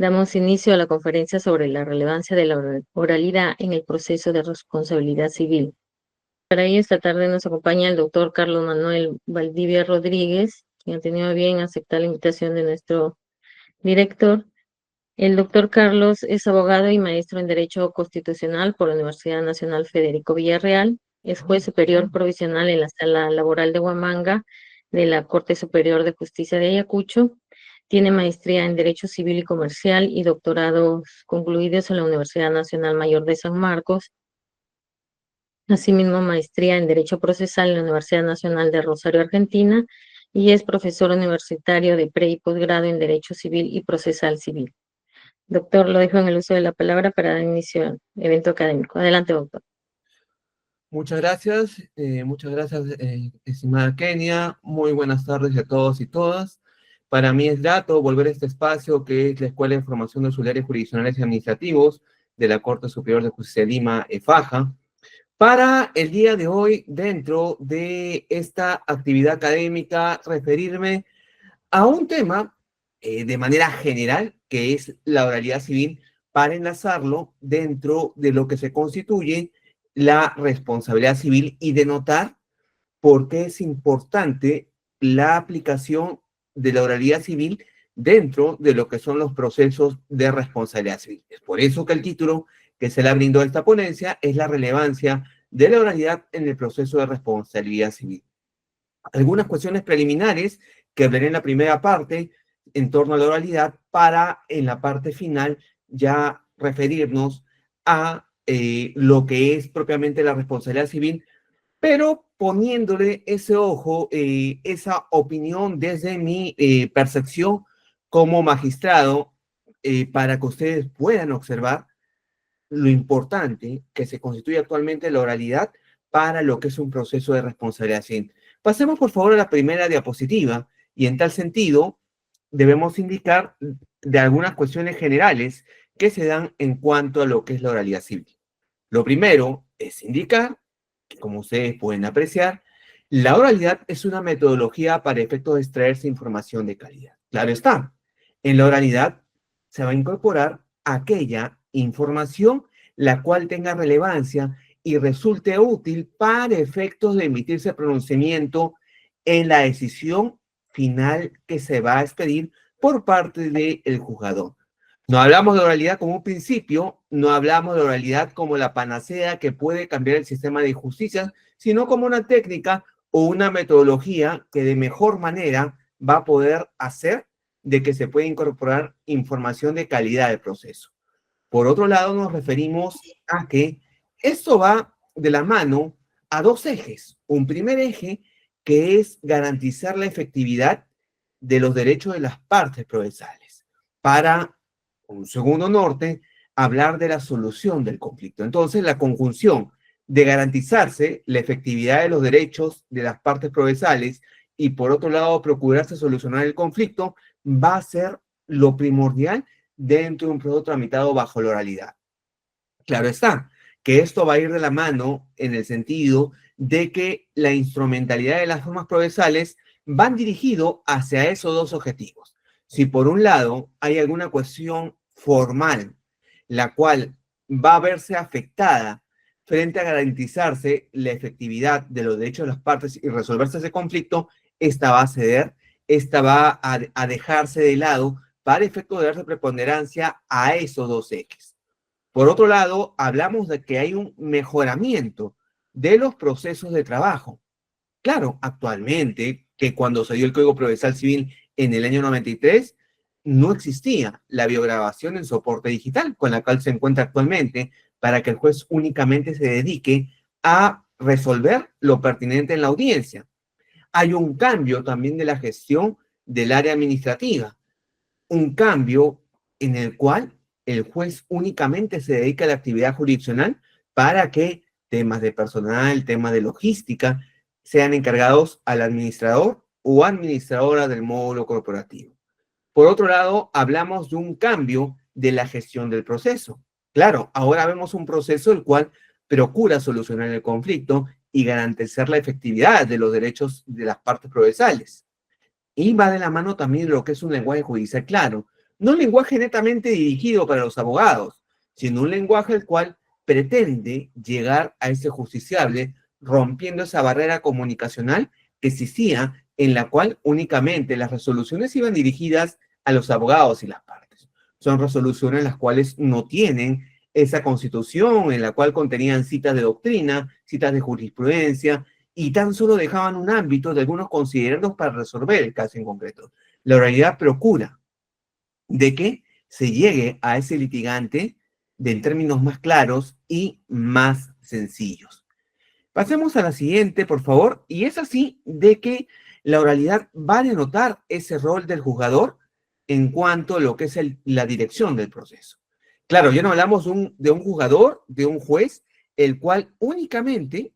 Damos inicio a la conferencia sobre la relevancia de la oralidad en el proceso de responsabilidad civil. Para ello, esta tarde nos acompaña el doctor Carlos Manuel Valdivia Rodríguez, quien ha tenido a bien aceptar la invitación de nuestro director. El doctor Carlos es abogado y maestro en Derecho Constitucional por la Universidad Nacional Federico Villarreal. Es juez superior provisional en la Sala Laboral de Huamanga de la Corte Superior de Justicia de Ayacucho. Tiene maestría en Derecho Civil y Comercial y doctorados concluidos en la Universidad Nacional Mayor de San Marcos. Asimismo, maestría en Derecho Procesal en la Universidad Nacional de Rosario, Argentina, y es profesor universitario de pre y posgrado en Derecho Civil y Procesal Civil. Doctor, lo dejo en el uso de la palabra para dar inicio al evento académico. Adelante, doctor. Muchas gracias, estimada Kenia. Muy buenas tardes a todos y todas. Para mí es grato volver a este espacio que es la Escuela de Formación de Auxiliares Jurisdiccionales y Administrativos de la Corte Superior de Justicia de Lima, EFAJA, para el día de hoy, dentro de esta actividad académica, referirme a un tema de manera general, que es la oralidad civil, para enlazarlo dentro de lo que se constituye la responsabilidad civil y denotar por qué es importante la aplicación de la oralidad civil dentro de lo que son los procesos de responsabilidad civil. Es por eso que el título que se le brindó a esta ponencia es la relevancia de la oralidad en el proceso de responsabilidad civil. Algunas cuestiones preliminares que hablaré en la primera parte en torno a la oralidad para en la parte final ya referirnos a lo que es propiamente la responsabilidad civil, pero poniéndole ese ojo, esa opinión desde mi percepción como magistrado, para que ustedes puedan observar lo importante que se constituye actualmente la oralidad para lo que es un proceso de responsabilidad civil. Pasemos por favor a la primera diapositiva y en tal sentido debemos indicar de algunas cuestiones generales que se dan en cuanto a lo que es la oralidad civil. Lo primero es indicar que, como ustedes pueden apreciar, la oralidad es una metodología para efectos de extraerse información de calidad. Claro está, en la oralidad se va a incorporar aquella información la cual tenga relevancia y resulte útil para efectos de emitirse pronunciamiento en la decisión final que se va a expedir por parte del juzgador. No hablamos de oralidad como un principio, no hablamos de oralidad como la panacea que puede cambiar el sistema de justicia, sino como una técnica o una metodología que de mejor manera va a poder hacer de que se pueda incorporar información de calidad del proceso. Por otro lado, nos referimos a que esto va de la mano a dos ejes. Un primer eje que es garantizar la efectividad de los derechos de las partes procesales. Para un segundo norte, hablar de la solución del conflicto. Entonces, la conjunción de garantizarse la efectividad de los derechos de las partes procesales y por otro lado procurarse solucionar el conflicto va a ser lo primordial dentro de un proceso tramitado bajo la oralidad. Claro está, que esto va a ir de la mano en el sentido de que la instrumentalidad de las formas procesales van dirigido hacia esos dos objetivos. Si por un lado hay alguna cuestión formal, la cual va a verse afectada frente a garantizarse la efectividad de los derechos de las partes y resolverse ese conflicto, esta va a ceder, esta va a dejarse de lado para efecto de darse preponderancia a esos dos ejes. Por otro lado, hablamos de que hay un mejoramiento de los procesos de trabajo. Claro, actualmente, que cuando se dio el Código Procesal Civil en el año 93, no existía la biograbación en soporte digital, con la cual se encuentra actualmente, para que el juez únicamente se dedique a resolver lo pertinente en la audiencia. Hay un cambio también de la gestión del área administrativa, un cambio en el cual el juez únicamente se dedica a la actividad jurisdiccional para que temas de personal, temas de logística, sean encargados al administrador o administradora del módulo corporativo. Por otro lado, hablamos de un cambio de la gestión del proceso. Claro, ahora vemos un proceso el cual procura solucionar el conflicto y garantizar la efectividad de los derechos de las partes procesales. Y va de la mano también lo que es un lenguaje judicial claro. no un lenguaje netamente dirigido para los abogados, sino un lenguaje el cual pretende llegar a ese justiciable rompiendo esa barrera comunicacional que existía, en la cual únicamente las resoluciones iban dirigidas a los abogados y las partes. Son resoluciones las cuales no tienen esa constitución, en la cual contenían citas de doctrina, citas de jurisprudencia, y tan solo dejaban un ámbito de algunos considerandos para resolver el caso en concreto. La oralidad procura de que se llegue a ese litigante en términos más claros y más sencillos. Pasemos a la siguiente, por favor, y es así de que la oralidad va a denotar ese rol del juzgador en cuanto a lo que es la dirección del proceso. Claro, ya no hablamos de un juzgador, de un juez, el cual únicamente,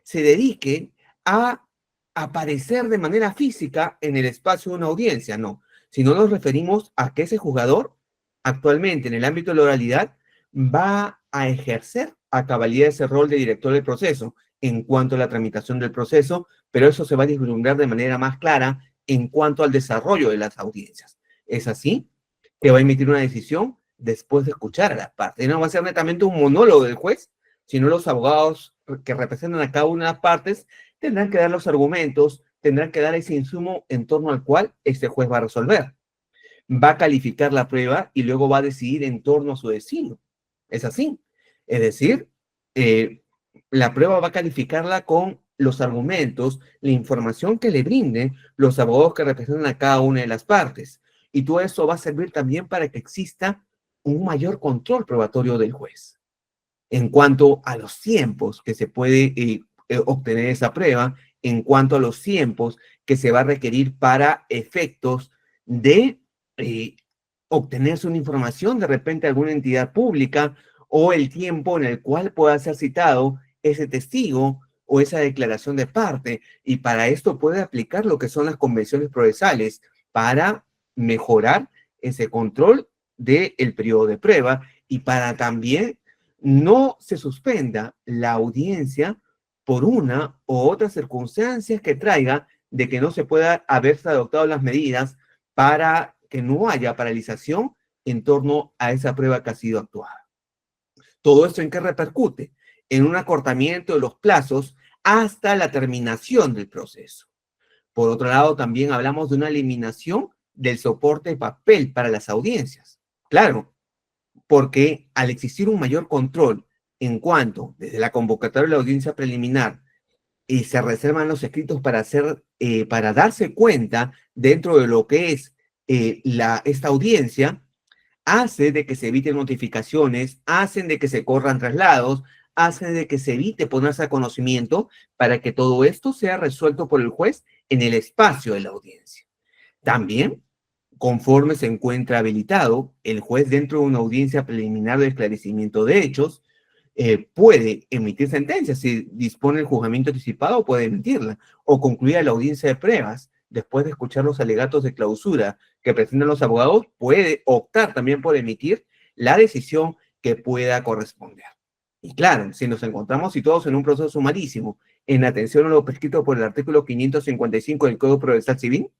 se dedique a aparecer de manera física en el espacio de una audiencia, no, sino nos referimos a que ese juzgador actualmente en el ámbito de la oralidad va a ejercer a cabalidad ese rol de director del proceso en cuanto a la tramitación del proceso, pero eso se va a vislumbrar de manera más clara en cuanto al desarrollo de las audiencias. Es así que va a emitir una decisión después de escuchar a las partes. No va a ser netamente un monólogo del juez, sino los abogados que representan a cada una de las partes tendrán que dar los argumentos, tendrán que dar ese insumo en torno al cual este juez va a resolver. Va a calificar la prueba y luego va a decidir en torno a su destino. Es así. Es decir, la prueba va a calificarla con los argumentos, la información que le brinden los abogados que representan a cada una de las partes. Y todo eso va a servir también para que exista un mayor control probatorio del juez. En cuanto a los tiempos que se puede obtener esa prueba, en cuanto a los tiempos que se va a requerir para efectos de obtenerse una información de repente de alguna entidad pública o el tiempo en el cual pueda ser citado ese testigo o esa declaración de parte. Y para esto puede aplicar lo que son las convenciones procesales para mejorar ese control del periodo de prueba y para también no se suspenda la audiencia por una u otra circunstancia que traiga de que no se pueda haberse adoptado las medidas para que no haya paralización en torno a esa prueba que ha sido actuada. ¿Todo esto en qué repercute? En un acortamiento de los plazos hasta la terminación del proceso. Por otro lado, también hablamos de una eliminación del soporte de papel para las audiencias. Claro, porque al existir un mayor control en cuanto, desde la convocatoria de la audiencia preliminar, se reservan los escritos para para darse cuenta dentro de lo que es esta audiencia, hace de que se eviten notificaciones, hacen de que se corran traslados, hacen de que se evite ponerse a conocimiento para que todo esto sea resuelto por el juez en el espacio de la audiencia. También, conforme se encuentra habilitado, el juez dentro de una audiencia preliminar de esclarecimiento de hechos puede emitir sentencia. Si dispone el juzgamiento anticipado, puede emitirla o concluir la audiencia de pruebas. Después de escuchar los alegatos de clausura que presentan los abogados, puede optar también por emitir la decisión que pueda corresponder. Y claro, si nos encontramos situados en un proceso sumarísimo, en atención a lo prescrito por el artículo 555 del Código Procesal Civil,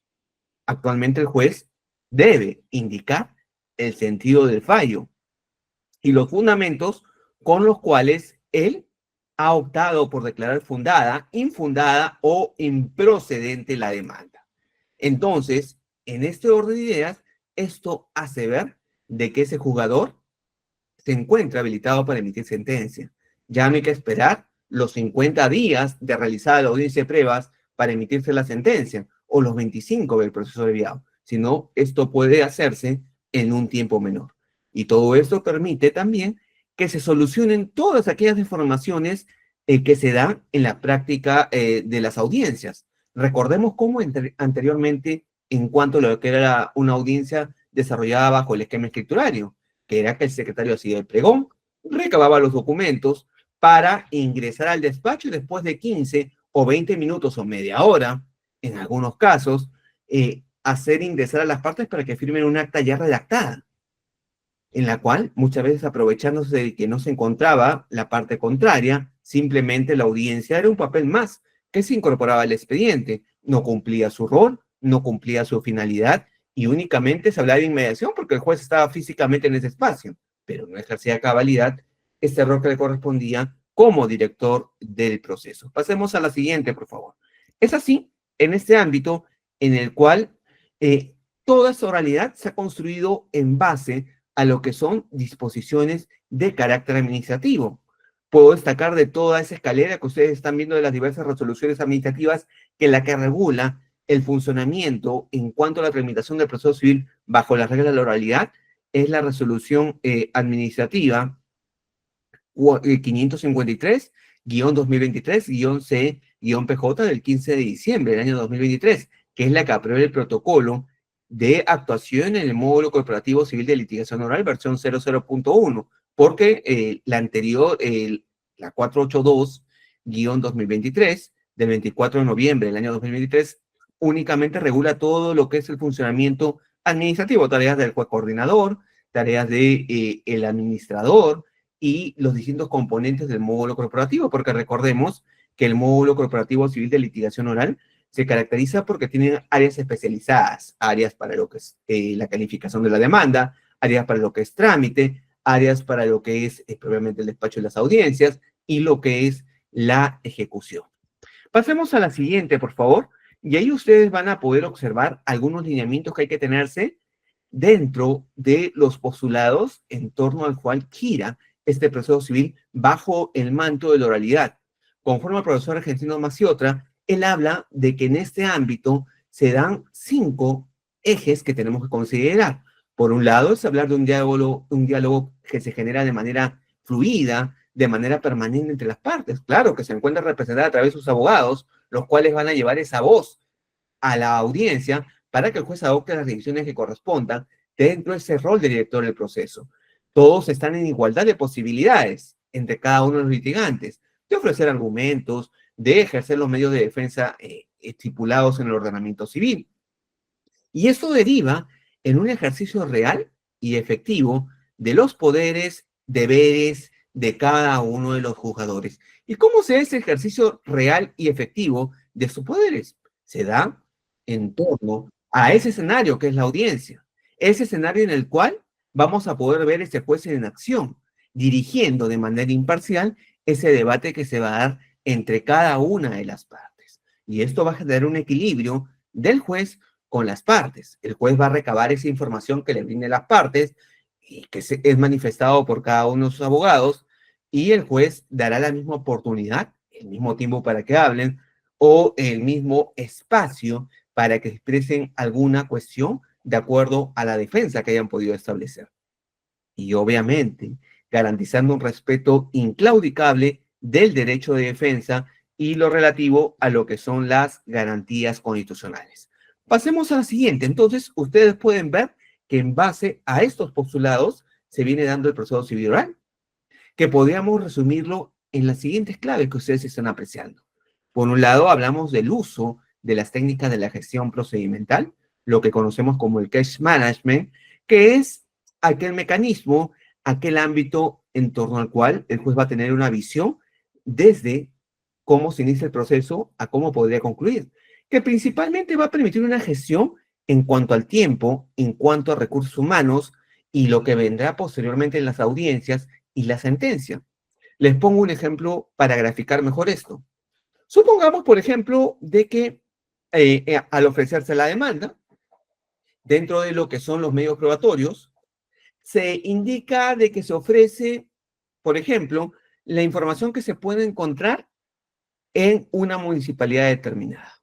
actualmente el juez debe indicar el sentido del fallo y los fundamentos con los cuales él ha optado por declarar fundada, infundada o improcedente la demanda. Entonces, en este orden de ideas, esto hace ver de que ese jugador se encuentra habilitado para emitir sentencia. Ya no hay que esperar los 50 días de realizada la audiencia de pruebas para emitirse la sentencia o los 25 del proceso abreviado, sino esto puede hacerse en un tiempo menor. Y todo esto permite también que se solucionen todas aquellas deformaciones que se dan en la práctica de las audiencias. Recordemos cómo anteriormente, en cuanto a lo que era una audiencia desarrollada bajo el esquema escriturario, que era que el secretario hacía el pregón, recababa los documentos para ingresar al despacho y después de 15 o 20 minutos o media hora, en algunos casos, hacer ingresar a las partes para que firmen un acta ya redactada, en la cual muchas veces aprovechándose de que no se encontraba la parte contraria, simplemente la audiencia era un papel más que se incorporaba al expediente, no cumplía su rol, no cumplía su finalidad y únicamente se hablaba de inmediación porque el juez estaba físicamente en ese espacio, pero no ejercía a cabalidad este error que le correspondía como director del proceso. Pasemos a la siguiente, por favor. Es así, en este ámbito en el cual toda esa oralidad se ha construido en base a lo que son disposiciones de carácter administrativo. Puedo destacar de toda esa escalera que ustedes están viendo de las diversas resoluciones administrativas que la que regula el funcionamiento en cuanto a la tramitación del proceso civil bajo las reglas de la oralidad es la resolución administrativa 553-2023-C-PJ del 15 de diciembre del año 2023, que es la que aprueba el protocolo de actuación en el módulo corporativo civil de litigación oral, versión 00.1, porque la anterior, la 482-2023, del 24 de noviembre del año 2023, únicamente regula todo lo que es el funcionamiento administrativo, tareas del juez coordinador, tareas de el administrador, y los distintos componentes del módulo corporativo, porque recordemos que el módulo corporativo civil de litigación oral se caracteriza porque tiene áreas especializadas, áreas para lo que es la calificación de la demanda, áreas para lo que es trámite, áreas para lo que es propiamente el despacho de las audiencias y lo que es la ejecución. Pasemos a la siguiente, por favor, y ahí ustedes van a poder observar algunos lineamientos que hay que tenerse dentro de los postulados en torno al cual gira este proceso civil bajo el manto de la oralidad. Conforme al profesor Argentino Maciotra, él habla de que en este ámbito se dan 5 ejes que tenemos que considerar. Por un lado, es hablar de un diálogo que se genera de manera fluida, de manera permanente entre las partes. Claro, que se encuentra representada a través de sus abogados, los cuales van a llevar esa voz a la audiencia para que el juez adopte las decisiones que correspondan dentro de ese rol de director del proceso. Todos están en igualdad de posibilidades entre cada uno de los litigantes, de ofrecer argumentos, de ejercer los medios de defensa estipulados en el ordenamiento civil. Y eso deriva en un ejercicio real y efectivo de los poderes, deberes de cada uno de los juzgadores. ¿Y cómo se da ese ejercicio real y efectivo de sus poderes? Se da en torno a ese escenario que es la audiencia, ese escenario en el cual vamos a poder ver ese juez en acción, dirigiendo de manera imparcial ese debate que se va a dar entre cada una de las partes. Y esto va a generar un equilibrio del juez con las partes. El juez va a recabar esa información que le brinden las partes y que es manifestado por cada uno de sus abogados, y el juez dará la misma oportunidad, el mismo tiempo para que hablen o el mismo espacio para que expresen alguna cuestión de acuerdo a la defensa que hayan podido establecer. Y obviamente garantizando un respeto inclaudicable del derecho de defensa y lo relativo a lo que son las garantías constitucionales. Pasemos a la siguiente. Entonces, ustedes pueden ver que en base a estos postulados se viene dando el proceso civil oral, que podríamos resumirlo en las siguientes claves que ustedes están apreciando. Por un lado, hablamos del uso de las técnicas de la gestión procedimental, lo que conocemos como el case management, que es aquel mecanismo, aquel ámbito en torno al cual el juez va a tener una visión desde cómo se inicia el proceso a cómo podría concluir, que principalmente va a permitir una gestión en cuanto al tiempo, en cuanto a recursos humanos y lo que vendrá posteriormente en las audiencias y la sentencia. Les pongo un ejemplo para graficar mejor esto. Supongamos, por ejemplo, de que al ofrecerse la demanda, dentro de lo que son los medios probatorios, se indica de que se ofrece, por ejemplo, la información que se puede encontrar en una municipalidad determinada.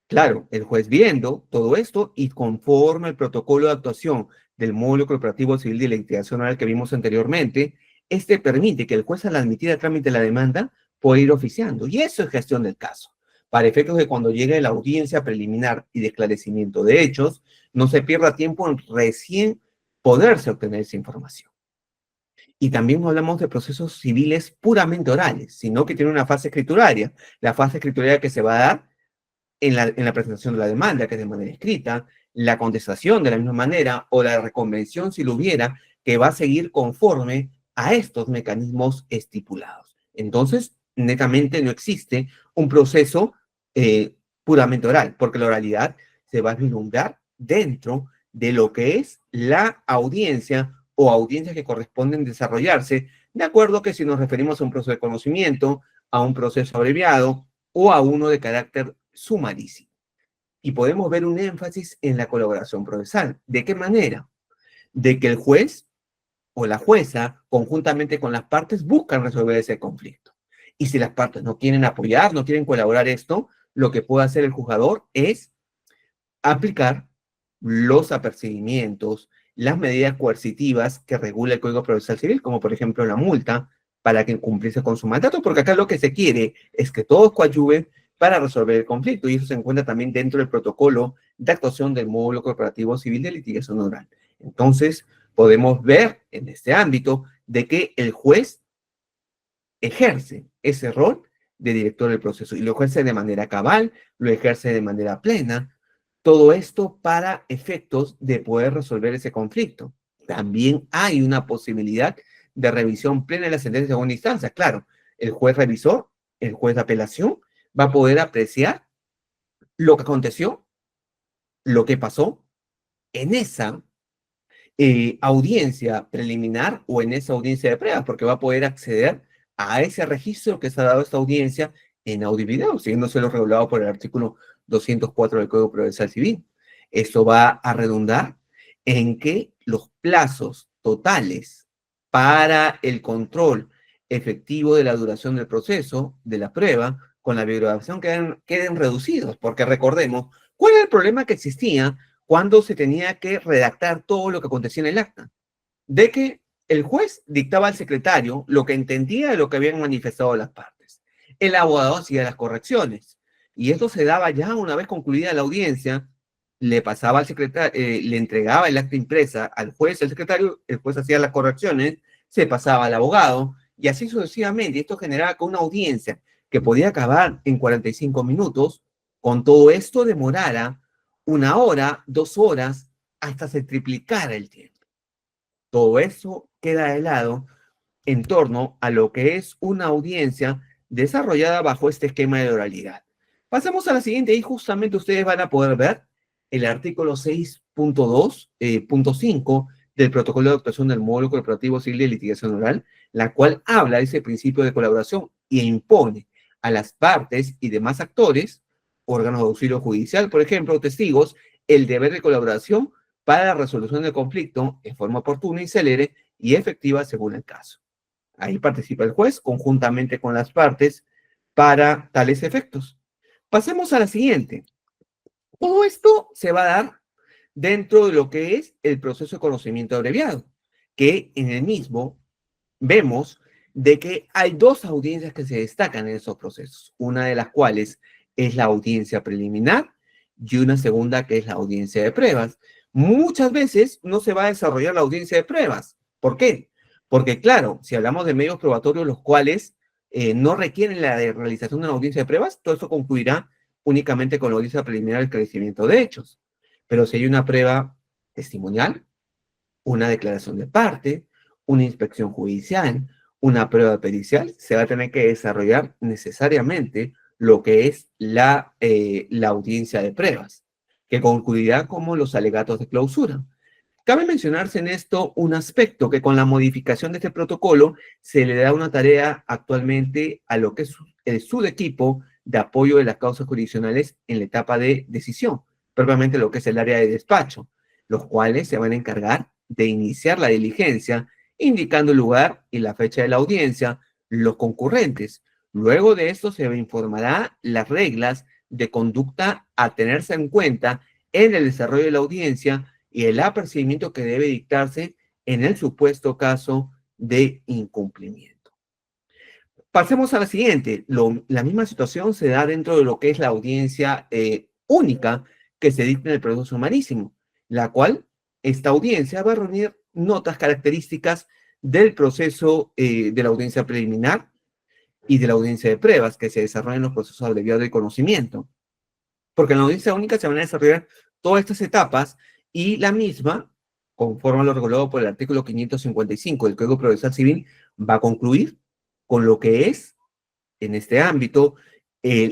Claro, el juez viendo todo esto y conforme al protocolo de actuación del módulo corporativo civil de litigación oral que vimos anteriormente, este permite que el juez al admitir el trámite de la demanda pueda ir oficiando. Y eso es gestión del caso. Para efectos de cuando llegue la audiencia preliminar y de esclarecimiento de hechos, no se pierda tiempo en recién poderse obtener esa información. Y también no hablamos de procesos civiles puramente orales, sino que tiene una fase escrituraria. La fase escrituraria que se va a dar en la presentación de la demanda, que es de manera escrita, la contestación de la misma manera o la reconvención, si lo hubiera, que va a seguir conforme a estos mecanismos estipulados. Entonces, netamente no existe un proceso puramente oral, porque la oralidad se va a vislumbrar dentro de lo que es la audiencia o audiencias que corresponden desarrollarse, de acuerdo que si nos referimos a un proceso de conocimiento, a un proceso abreviado o a uno de carácter sumarísimo. Y podemos ver un énfasis en la colaboración procesal. ¿De qué manera? De que el juez o la jueza, conjuntamente con las partes, buscan resolver ese conflicto. Y si las partes no quieren apoyar, no quieren colaborar esto, lo que puede hacer el juzgador es aplicar los apercibimientos, las medidas coercitivas que regula el Código Procesal Civil, como por ejemplo la multa, para que cumpliese con su mandato, porque acá lo que se quiere es que todos coadyuven para resolver el conflicto, y eso se encuentra también dentro del protocolo de actuación del módulo corporativo civil de litigación oral. Entonces, podemos ver en este ámbito de que el juez ejerce ese rol de director del proceso y lo ejerce de manera cabal, lo ejerce de manera plena, todo esto para efectos de poder resolver ese conflicto. También hay una posibilidad de revisión plena de la sentencia de segunda instancia. Claro, el juez revisor, el juez de apelación, va a poder apreciar lo que aconteció, lo que pasó en esa audiencia preliminar o en esa audiencia de prueba, porque va a poder acceder a ese registro que se ha dado esta audiencia en audio y video, siguiéndose lo regulado por el artículo 204 del Código Procesal Civil. Esto va a redundar en que los plazos totales para el control efectivo de la duración del proceso, de la prueba, con la videograbación queden reducidos, porque recordemos, ¿cuál era el problema que existía cuando se tenía que redactar todo lo que acontecía en el acta? De que el juez dictaba al secretario lo que entendía de lo que habían manifestado las partes. El abogado hacía las correcciones. Y esto se daba ya una vez concluida la audiencia, le pasaba al secretario, le entregaba el acta impresa al juez, el secretario, el juez hacía las correcciones, se pasaba al abogado, y así sucesivamente. Y esto generaba que una audiencia que podía acabar en 45 minutos, con todo esto demorara 1 hora, 2 horas, hasta se triplicara el tiempo. Todo eso queda de lado en torno a lo que es una audiencia desarrollada bajo este esquema de oralidad. Pasamos a la siguiente y justamente ustedes van a poder ver el artículo 6.2.5 del protocolo de actuación del módulo corporativo civil de litigación oral, la cual habla de ese principio de colaboración e impone a las partes y demás actores, órganos de auxilio judicial, por ejemplo, testigos, el deber de colaboración para la resolución del conflicto en forma oportuna y celere y efectiva según el caso. Ahí participa el juez conjuntamente con las partes para tales efectos. Pasemos a la siguiente. Todo esto se va a dar dentro de lo que es el proceso de conocimiento abreviado, que en el mismo vemos de que hay dos audiencias que se destacan en esos procesos, una de las cuales es la audiencia preliminar y una segunda que es la audiencia de pruebas. Muchas veces no se va a desarrollar la audiencia de pruebas. ¿Por qué? Porque claro, si hablamos de medios probatorios los cuales no requieren la realización de una audiencia de pruebas, todo eso concluirá únicamente con la audiencia preliminar del esclarecimiento de hechos. Pero si hay una prueba testimonial, una declaración de parte, una inspección judicial, una prueba pericial, se va a tener que desarrollar necesariamente lo que es la audiencia de pruebas, que concluirá como los alegatos de clausura. Cabe mencionarse en esto un aspecto que con la modificación de este protocolo se le da una tarea actualmente a lo que es el subequipo de apoyo de las causas jurisdiccionales en la etapa de decisión, propiamente lo que es el área de despacho, los cuales se van a encargar de iniciar la diligencia, indicando el lugar y la fecha de la audiencia, los concurrentes. Luego de esto se informará las reglas de conducta a tenerse en cuenta en el desarrollo de la audiencia y el apercibimiento que debe dictarse en el supuesto caso de incumplimiento. Pasemos a la siguiente. La misma situación se da dentro de lo que es la audiencia única que se dicta en el proceso sumarísimo, la cual esta audiencia va a reunir notas características del proceso de la audiencia preliminar y de la audiencia de pruebas que se desarrollan en los procesos abreviados de conocimiento. Porque en la audiencia única se van a desarrollar todas estas etapas y la misma, conforme a lo regulado por el artículo 555 del Código Procesal Civil, va a concluir con lo que es, en este ámbito,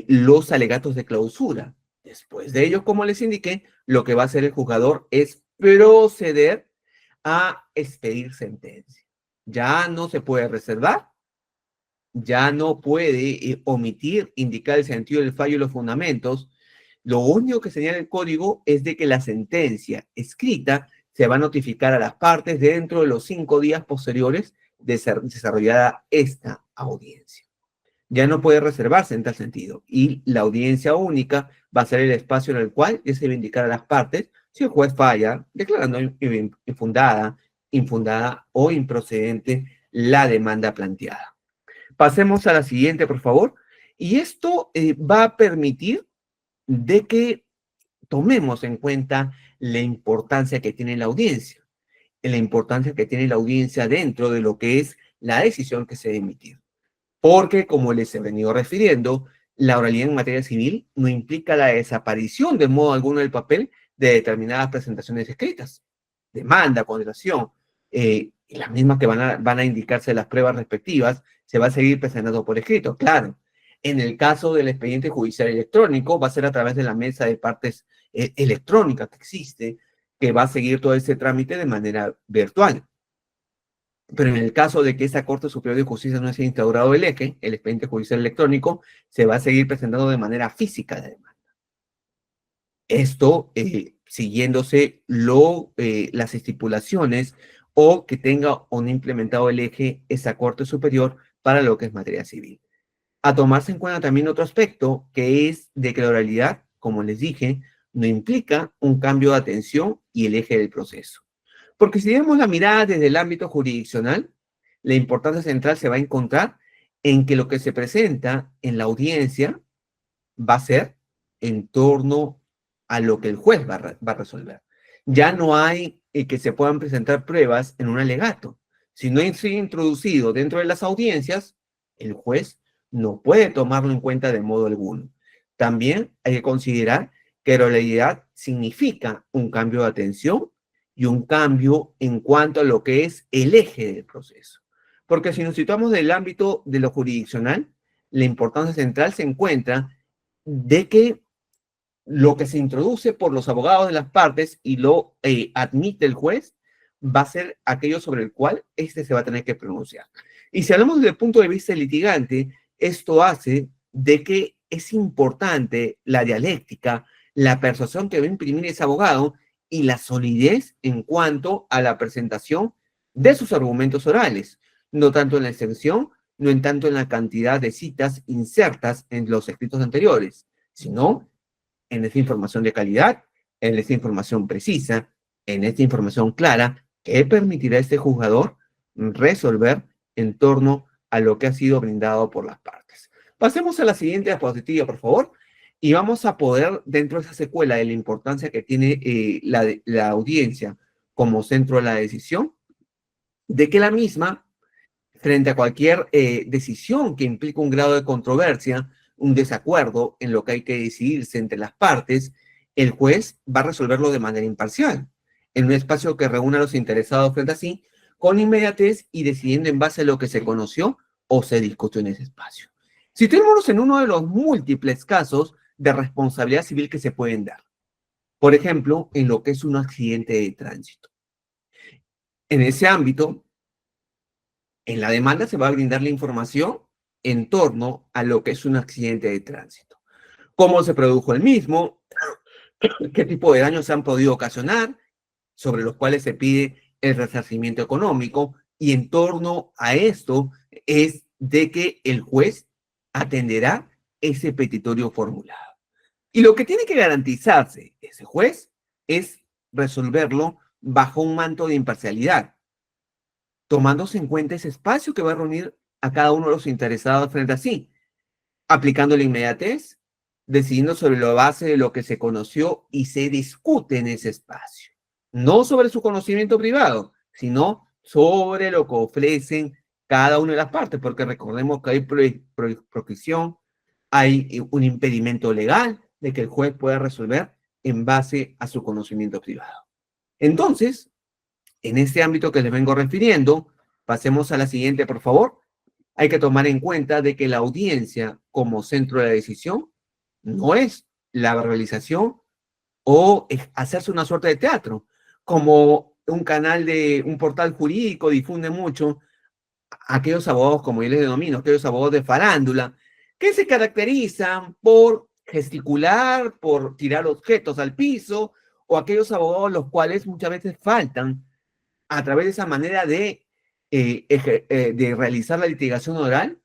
los alegatos de clausura. después de ello, como les indiqué, lo que va a hacer el juzgador es proceder a expedir sentencia. Ya no se puede reservar, ya no puede omitir, indicar el sentido del fallo y los fundamentos. Lo único que señala el código es de que la sentencia escrita se va a notificar a las partes dentro de los 5 días posteriores de ser desarrollada esta audiencia. Ya no puede reservarse en tal sentido. Y la audiencia única va a ser el espacio en el cual ya se va a indicar a las partes si el juez falla, declarando infundada o improcedente la demanda planteada. Pasemos a la siguiente, por favor. Y esto va a permitir de que tomemos en cuenta la importancia que tiene la audiencia, la importancia que tiene la audiencia dentro de lo que es la decisión que se debe emitir. Porque, como les he venido refiriendo, la oralidad en materia civil no implica la desaparición de modo alguno del papel de determinadas presentaciones escritas. Demanda, condenación, y las mismas que van a indicarse las pruebas respectivas, se va a seguir presentando por escrito, claro. En el caso del expediente judicial electrónico, va a ser a través de la mesa de partes electrónica que existe, que va a seguir todo ese trámite de manera virtual. Pero en el caso de que esa Corte Superior de Justicia no haya instaurado el eje, el expediente judicial electrónico se va a seguir presentando de manera física la demanda. Esto siguiéndose las estipulaciones o que tenga o no implementado el eje esa Corte Superior para lo que es materia civil. A tomarse en cuenta también otro aspecto, que es de que la oralidad, como les dije, no implica un cambio de atención y el eje del proceso. Porque si vemos la mirada desde el ámbito jurisdiccional, la importancia central se va a encontrar en que lo que se presenta en la audiencia va a ser en torno a lo que el juez va a resolver. Ya no hay que se puedan presentar pruebas en un alegato. Si no es introducido dentro de las audiencias, el juez no puede tomarlo en cuenta de modo alguno. También hay que considerar que la oralidad significa un cambio de atención y un cambio en cuanto a lo que es el eje del proceso. Porque si nos situamos del ámbito de lo jurisdiccional, la importancia central se encuentra de que lo que se introduce por los abogados de las partes y lo admite el juez va a ser aquello sobre el cual éste se va a tener que pronunciar. Y si hablamos desde el punto de vista del litigante, esto hace de que es importante la dialéctica, la persuasión que va a imprimir ese abogado y la solidez en cuanto a la presentación de sus argumentos orales, no tanto en la extensión, no en tanto en la cantidad de citas insertas en los escritos anteriores, sino en esta información de calidad, en esta información precisa, en esta información clara que permitirá a este juzgador resolver en torno a lo que ha sido brindado por las partes. Pasemos a la siguiente diapositiva, por favor, y vamos a poder, dentro de esa secuela de la importancia que tiene la audiencia como centro de la decisión, de que la misma, frente a cualquier decisión que implique un grado de controversia, un desacuerdo en lo que hay que decidirse entre las partes, el juez va a resolverlo de manera imparcial, en un espacio que reúna a los interesados frente a sí, con inmediatez y decidiendo en base a lo que se conoció o se discutió en ese espacio. Situémonos en uno de los múltiples casos de responsabilidad civil que se pueden dar. Por ejemplo, en lo que es un accidente de tránsito. En ese ámbito, en la demanda se va a brindar la información en torno a lo que es un accidente de tránsito. Cómo se produjo el mismo, qué tipo de daños se han podido ocasionar, sobre los cuales se pide el resarcimiento económico, y en torno a esto es de que el juez atenderá ese petitorio formulado. Y lo que tiene que garantizarse ese juez es resolverlo bajo un manto de imparcialidad, tomándose en cuenta ese espacio que va a reunir a cada uno de los interesados frente a sí, aplicando la inmediatez, decidiendo sobre la base de lo que se conoció y se discute en ese espacio. No sobre su conocimiento privado, sino sobre lo que ofrecen cada una de las partes, porque recordemos que hay proscripción, hay un impedimento legal de que el juez pueda resolver en base a su conocimiento privado. Entonces, en este ámbito que les vengo refiriendo, pasemos a la siguiente, por favor. Hay que tomar en cuenta de que la audiencia como centro de la decisión no es la verbalización o hacerse una suerte de teatro, como un canal de un portal jurídico difunde mucho aquellos abogados, como yo les denomino, aquellos abogados de farándula, que se caracterizan por gesticular, por tirar objetos al piso, o aquellos abogados los cuales muchas veces faltan a través de esa manera de realizar la litigación oral,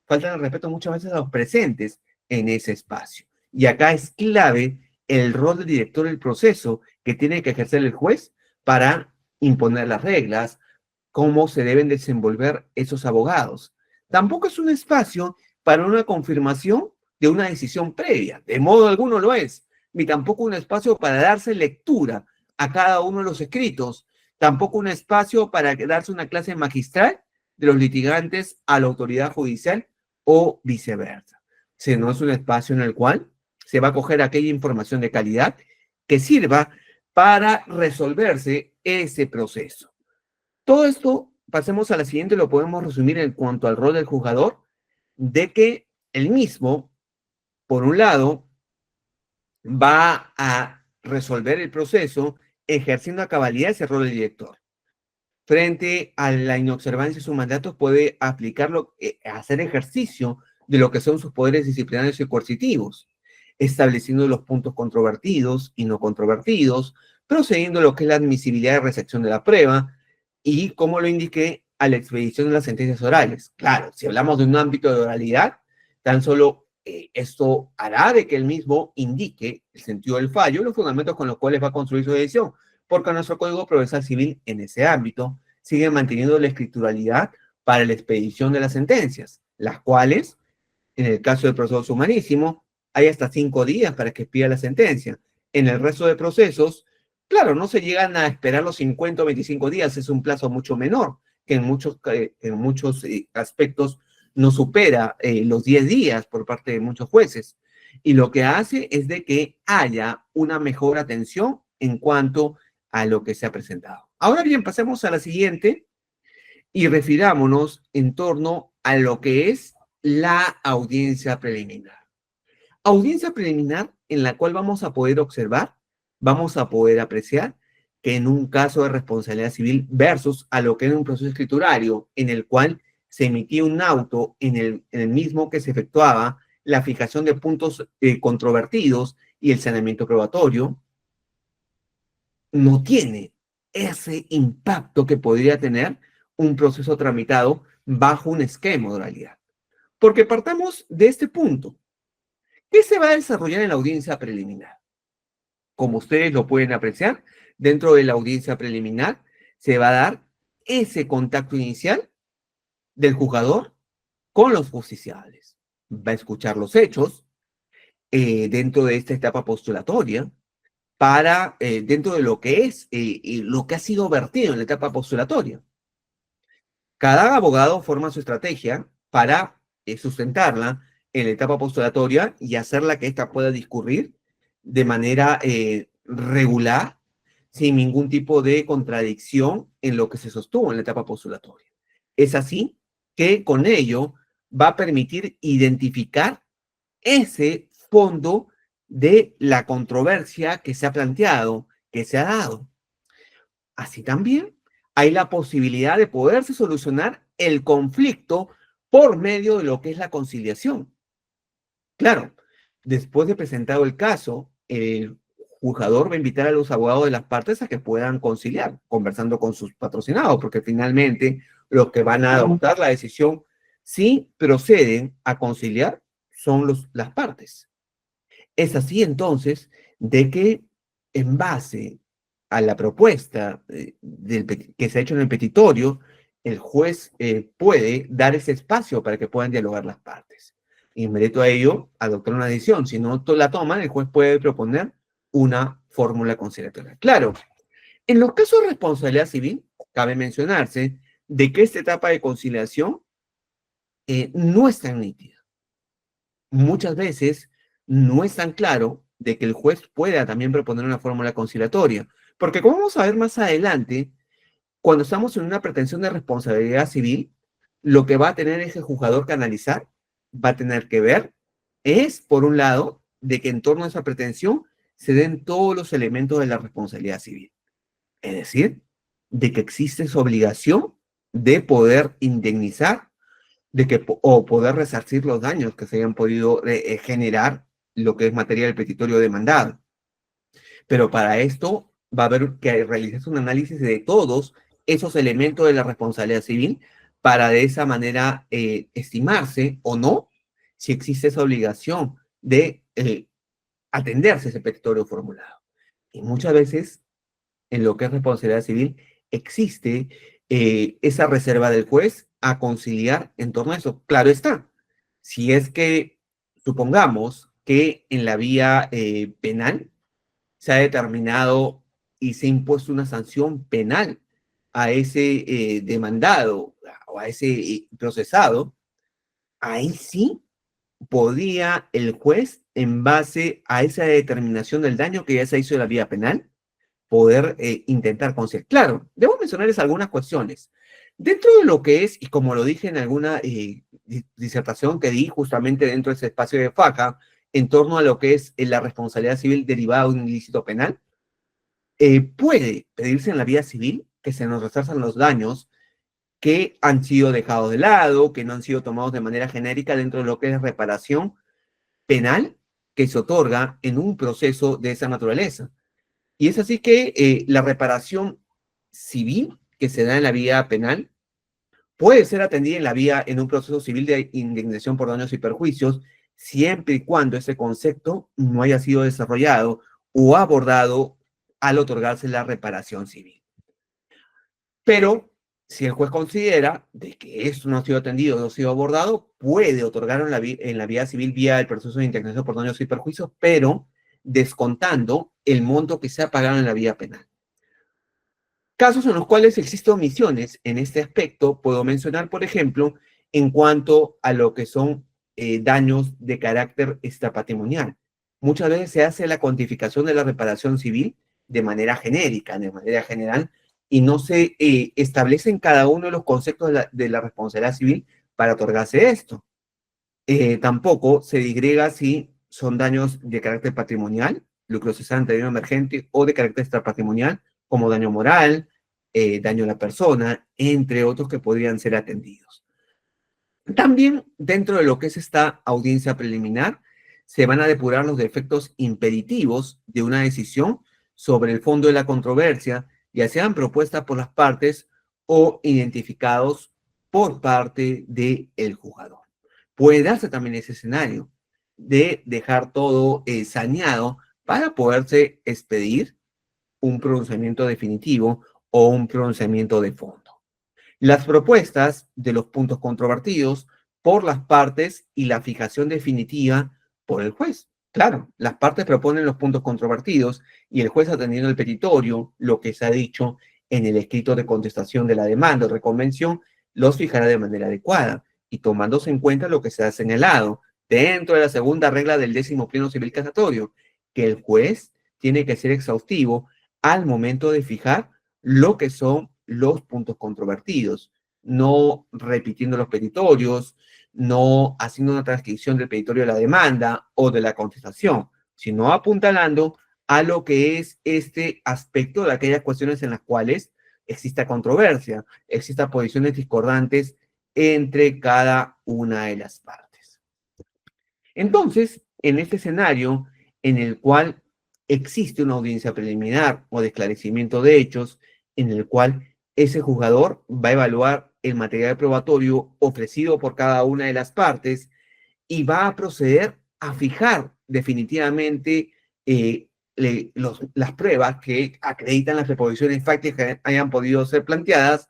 faltan el respeto muchas veces a los presentes en ese espacio. Y acá es clave el rol del director del proceso que tiene que ejercer el juez para imponer las reglas, cómo se deben desenvolver esos abogados. Tampoco es un espacio para una confirmación de una decisión previa, de modo alguno lo es, ni tampoco un espacio para darse lectura a cada uno de los escritos, tampoco un espacio para darse una clase magistral de los litigantes a la autoridad judicial o viceversa, sino es un espacio en el cual se va a coger aquella información de calidad que sirva para resolverse ese proceso. Todo esto, pasemos a la siguiente, lo podemos resumir en cuanto al rol del juzgador, de que el mismo, por un lado, va a resolver el proceso ejerciendo a cabalidad ese rol del director. Frente a la inobservancia de sus mandatos, puede aplicarlo, hacer ejercicio de lo que son sus poderes disciplinarios y coercitivos, estableciendo los puntos controvertidos y no controvertidos, procediendo a lo que es la admisibilidad de recepción de la prueba y, como lo indiqué, a la expedición de las sentencias orales. Claro, si hablamos de un ámbito de oralidad, tan solo esto hará de que el mismo indique el sentido del fallo, los fundamentos con los cuales va a construir su decisión, porque nuestro Código Procesal Civil en ese ámbito sigue manteniendo la escrituralidad para la expedición de las sentencias, las cuales, en el caso del proceso sumarísimo, hay hasta 5 días para que expida la sentencia. En el resto de procesos, claro, no se llegan a esperar los 50 o 25 días, es un plazo mucho menor, que en muchos aspectos no supera los 10 días por parte de muchos jueces. Y lo que hace es de que haya una mejor atención en cuanto a lo que se ha presentado. Ahora bien, pasemos a la siguiente y refirámonos en torno a lo que es la audiencia preliminar. Audiencia preliminar en la cual vamos a poder observar, vamos a poder apreciar que en un caso de responsabilidad civil versus a lo que era un proceso escriturario en el cual se emitía un auto en el mismo que se efectuaba la fijación de puntos controvertidos y el saneamiento probatorio, no tiene ese impacto que podría tener un proceso tramitado bajo un esquema de oralidad. Porque partamos de este punto. ¿Qué se va a desarrollar en la audiencia preliminar? Como ustedes lo pueden apreciar, dentro de la audiencia preliminar se va a dar ese contacto inicial del juzgador con los justiciables. Va a escuchar los hechos dentro de esta etapa postulatoria, para dentro de lo que es lo que ha sido vertido en la etapa postulatoria. Cada abogado forma su estrategia para sustentarla en la etapa postulatoria y hacerla que ésta pueda discurrir de manera regular, sin ningún tipo de contradicción en lo que se sostuvo en la etapa postulatoria. Es así que con ello va a permitir identificar ese fondo de la controversia que se ha planteado, que se ha dado. Así también hay la posibilidad de poderse solucionar el conflicto por medio de lo que es la conciliación. Claro, después de presentado el caso, el juzgador va a invitar a los abogados de las partes a que puedan conciliar, conversando con sus patrocinados, porque finalmente los que van a adoptar la decisión, si proceden a conciliar, son las partes. Es así entonces de que en base a la propuesta que se ha hecho en el petitorio, el juez puede dar ese espacio para que puedan dialogar las partes. Inmediato a ello, adoptar una decisión. Si no la toman, el juez puede proponer una fórmula conciliatoria. Claro, en los casos de responsabilidad civil, cabe mencionarse de que esta etapa de conciliación no es tan nítida. Muchas veces no es tan claro de que el juez pueda también proponer una fórmula conciliatoria, porque como vamos a ver más adelante, cuando estamos en una pretensión de responsabilidad civil, lo que va a tener ese juzgador que analizar, va a tener que ver, es, por un lado, de que en torno a esa pretensión se den todos los elementos de la responsabilidad civil. Es decir, de que existe esa obligación de poder indemnizar o poder resarcir los daños que se hayan podido generar lo que es materia del petitorio demandado. Pero para esto va a haber que realizarse un análisis de todos esos elementos de la responsabilidad civil para de esa manera estimarse o no si existe esa obligación de atenderse ese petitorio formulado. Y muchas veces en lo que es responsabilidad civil existe esa reserva del juez a conciliar en torno a eso. Claro está, si es que supongamos que en la vía penal se ha determinado y se ha impuesto una sanción penal a ese demandado o a ese procesado, ahí sí podría el juez, en base a esa determinación del daño que ya se hizo en la vía penal, poder intentar conseguir. Claro, debo mencionarles algunas cuestiones. Dentro de lo que es, y como lo dije en alguna disertación que di justamente dentro de ese espacio de FACA, en torno a lo que es la responsabilidad civil derivada de un ilícito penal, puede pedirse en la vía civil que se nos resarzan los daños que han sido dejados de lado, que no han sido tomados de manera genérica dentro de lo que es reparación penal que se otorga en un proceso de esa naturaleza. Y es así que la reparación civil que se da en la vía penal puede ser atendida en la vía en un proceso civil de indemnización por daños y perjuicios, siempre y cuando ese concepto no haya sido desarrollado o abordado al otorgarse la reparación civil. Pero si el juez considera de que esto no ha sido atendido, no ha sido abordado, puede otorgarlo en la vía civil vía el proceso de indemnización por daños y perjuicios, pero descontando el monto que se ha pagado en la vía penal. Casos en los cuales existen omisiones en este aspecto, puedo mencionar, por ejemplo, en cuanto a lo que son daños de carácter extrapatrimonial. Muchas veces se hace la cuantificación de la reparación civil de manera genérica, de manera general, y no se establecen cada uno de los conceptos de la responsabilidad civil para otorgarse esto. Tampoco se digrega si son daños de carácter patrimonial, lucro cesante, daño emergente, o de carácter extrapatrimonial, como daño moral, daño a la persona, entre otros que podrían ser atendidos. También dentro de lo que es esta audiencia preliminar, se van a depurar los defectos impeditivos de una decisión sobre el fondo de la controversia, ya sean propuestas por las partes o identificados por parte del juzgador. Puede darse también ese escenario de dejar todo saneado para poderse expedir un pronunciamiento definitivo o un pronunciamiento de fondo. Las propuestas de los puntos controvertidos por las partes y la fijación definitiva por el juez. Claro, las partes proponen los puntos controvertidos y el juez, atendiendo el petitorio, lo que se ha dicho en el escrito de contestación de la demanda o reconvención, los fijará de manera adecuada y tomándose en cuenta lo que se ha señalado dentro de la segunda regla del 10º pleno civil casatorio, que el juez tiene que ser exhaustivo al momento de fijar lo que son los puntos controvertidos, no repitiendo los petitorios, no haciendo una transcripción del petitorio de la demanda o de la contestación, sino apuntalando a lo que es este aspecto de aquellas cuestiones en las cuales exista controversia, existan posiciones discordantes entre cada una de las partes. Entonces, en este escenario en el cual existe una audiencia preliminar o de esclarecimiento de hechos, en el cual ese juzgador va a evaluar el material probatorio ofrecido por cada una de las partes y va a proceder a fijar definitivamente las pruebas que acreditan las preposiciones fácticas que hayan podido ser planteadas,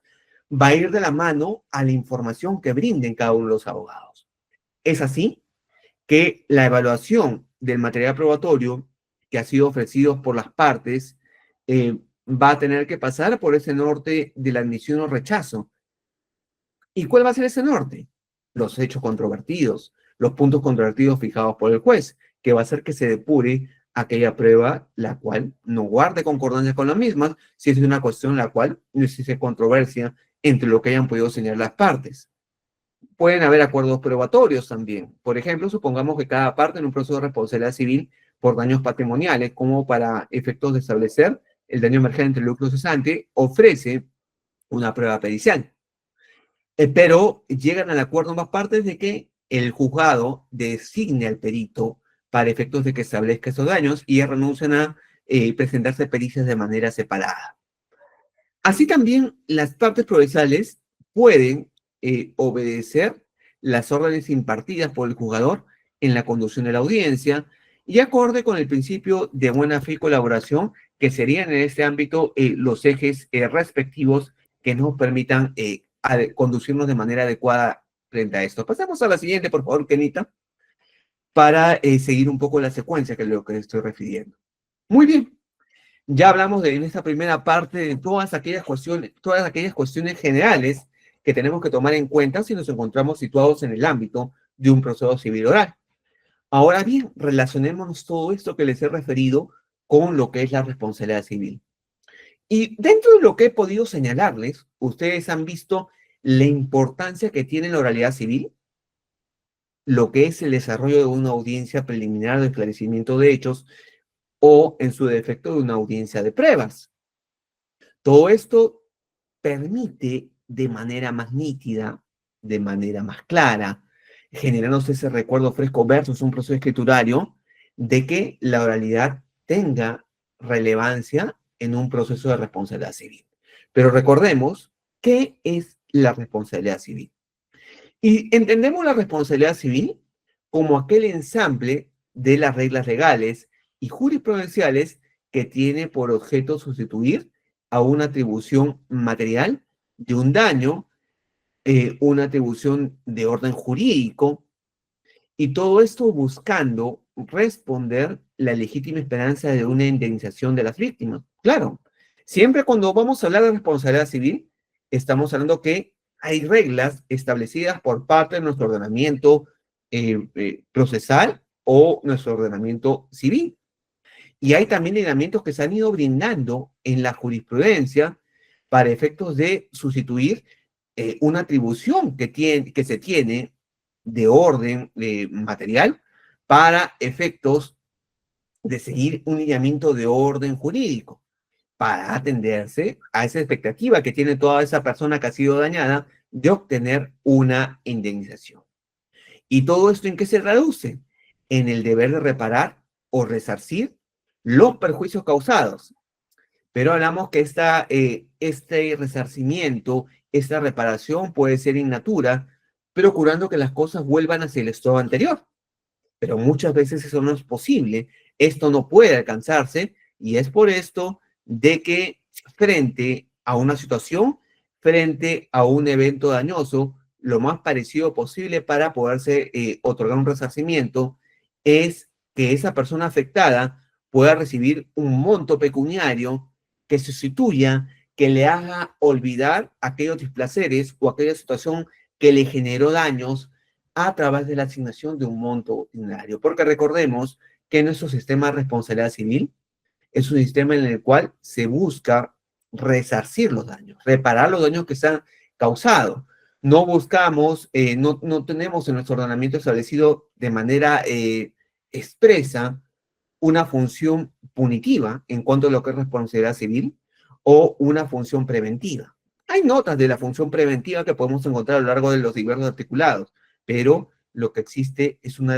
va a ir de la mano a la información que brinden cada uno de los abogados. Es así que la evaluación del material probatorio que ha sido ofrecido por las partes va a tener que pasar por ese norte de la admisión o rechazo. ¿Y cuál va a ser ese norte? Los hechos controvertidos, los puntos controvertidos fijados por el juez, que va a hacer que se depure aquella prueba la cual no guarde concordancia con la misma, si es una cuestión en la cual no existe controversia entre lo que hayan podido señalar las partes. Pueden haber acuerdos probatorios también. Por ejemplo, supongamos que cada parte en un proceso de responsabilidad civil por daños patrimoniales, como para efectos de establecer el daño emergente entre el lucro cesante, ofrece una prueba pericial. Pero llegan al acuerdo ambas partes de que el juzgado designe al perito para efectos de que establezca esos daños y renuncian a presentarse pericias de manera separada. Así también las partes procesales pueden obedecer las órdenes impartidas por el juzgador en la conducción de la audiencia y acorde con el principio de buena fe y colaboración, que serían en este ámbito los ejes respectivos que nos permitan conducirnos de manera adecuada frente a esto. Pasamos a la siguiente, por favor, Kenita, para seguir un poco la secuencia que es lo que estoy refiriendo. Muy bien. Ya hablamos en esta primera parte de todas aquellas cuestiones generales que tenemos que tomar en cuenta si nos encontramos situados en el ámbito de un proceso civil oral. Ahora bien, relacionémonos todo esto que les he referido con lo que es la responsabilidad civil. Y dentro de lo que he podido señalarles, ustedes han visto la importancia que tiene la oralidad civil, lo que es el desarrollo de una audiencia preliminar de esclarecimiento de hechos o, en su defecto, de una audiencia de pruebas. Todo esto permite de manera más nítida, de manera más clara, generándose ese recuerdo fresco versus un proceso escriturario, de que la oralidad tenga relevancia en un proceso de responsabilidad civil. Pero recordemos, ¿qué es la responsabilidad civil? Y entendemos la responsabilidad civil como aquel ensamble de las reglas legales y jurisprudenciales que tiene por objeto sustituir a una atribución material de un daño, una atribución de orden jurídico, y todo esto buscando responder la legítima esperanza de una indemnización de las víctimas. Claro, siempre cuando vamos a hablar de responsabilidad civil, estamos hablando que hay reglas establecidas por parte de nuestro ordenamiento procesal o nuestro ordenamiento civil. Y hay también lineamientos que se han ido brindando en la jurisprudencia para efectos de sustituir una atribución que se tiene de orden material para efectos de seguir un lineamiento de orden jurídico, para atenderse a esa expectativa que tiene toda esa persona que ha sido dañada de obtener una indemnización. ¿Y todo esto en qué se traduce? En el deber de reparar o resarcir los perjuicios causados. Pero hablamos que este resarcimiento, esta reparación puede ser in natura, procurando que las cosas vuelvan hacia el estado anterior. Pero muchas veces eso no es posible, esto no puede alcanzarse, y es por esto de que frente a una situación, frente a un evento dañoso, lo más parecido posible para poderse otorgar un resarcimiento es que esa persona afectada pueda recibir un monto pecuniario que sustituya, que le haga olvidar aquellos displaceres o aquella situación que le generó daños a través de la asignación de un monto ordinario. Porque recordemos que nuestro sistema de responsabilidad civil es un sistema en el cual se busca resarcir los daños, reparar los daños que se han causado. No buscamos, no tenemos en nuestro ordenamiento establecido de manera expresa una función punitiva en cuanto a lo que es responsabilidad civil o una función preventiva. Hay notas de la función preventiva que podemos encontrar a lo largo de los diversos articulados, pero lo que existe es una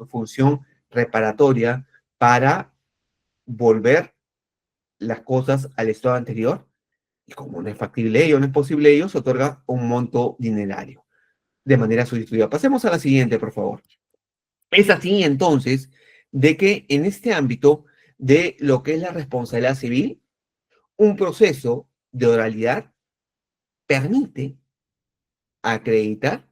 función reparatoria para volver las cosas al estado anterior, y como no es factible ello, no es posible ello, se otorga un monto dinerario de manera sustitutiva. Pasemos a la siguiente, por favor. Es así, entonces, de que en este ámbito de lo que es la responsabilidad civil, un proceso de oralidad permite acreditar,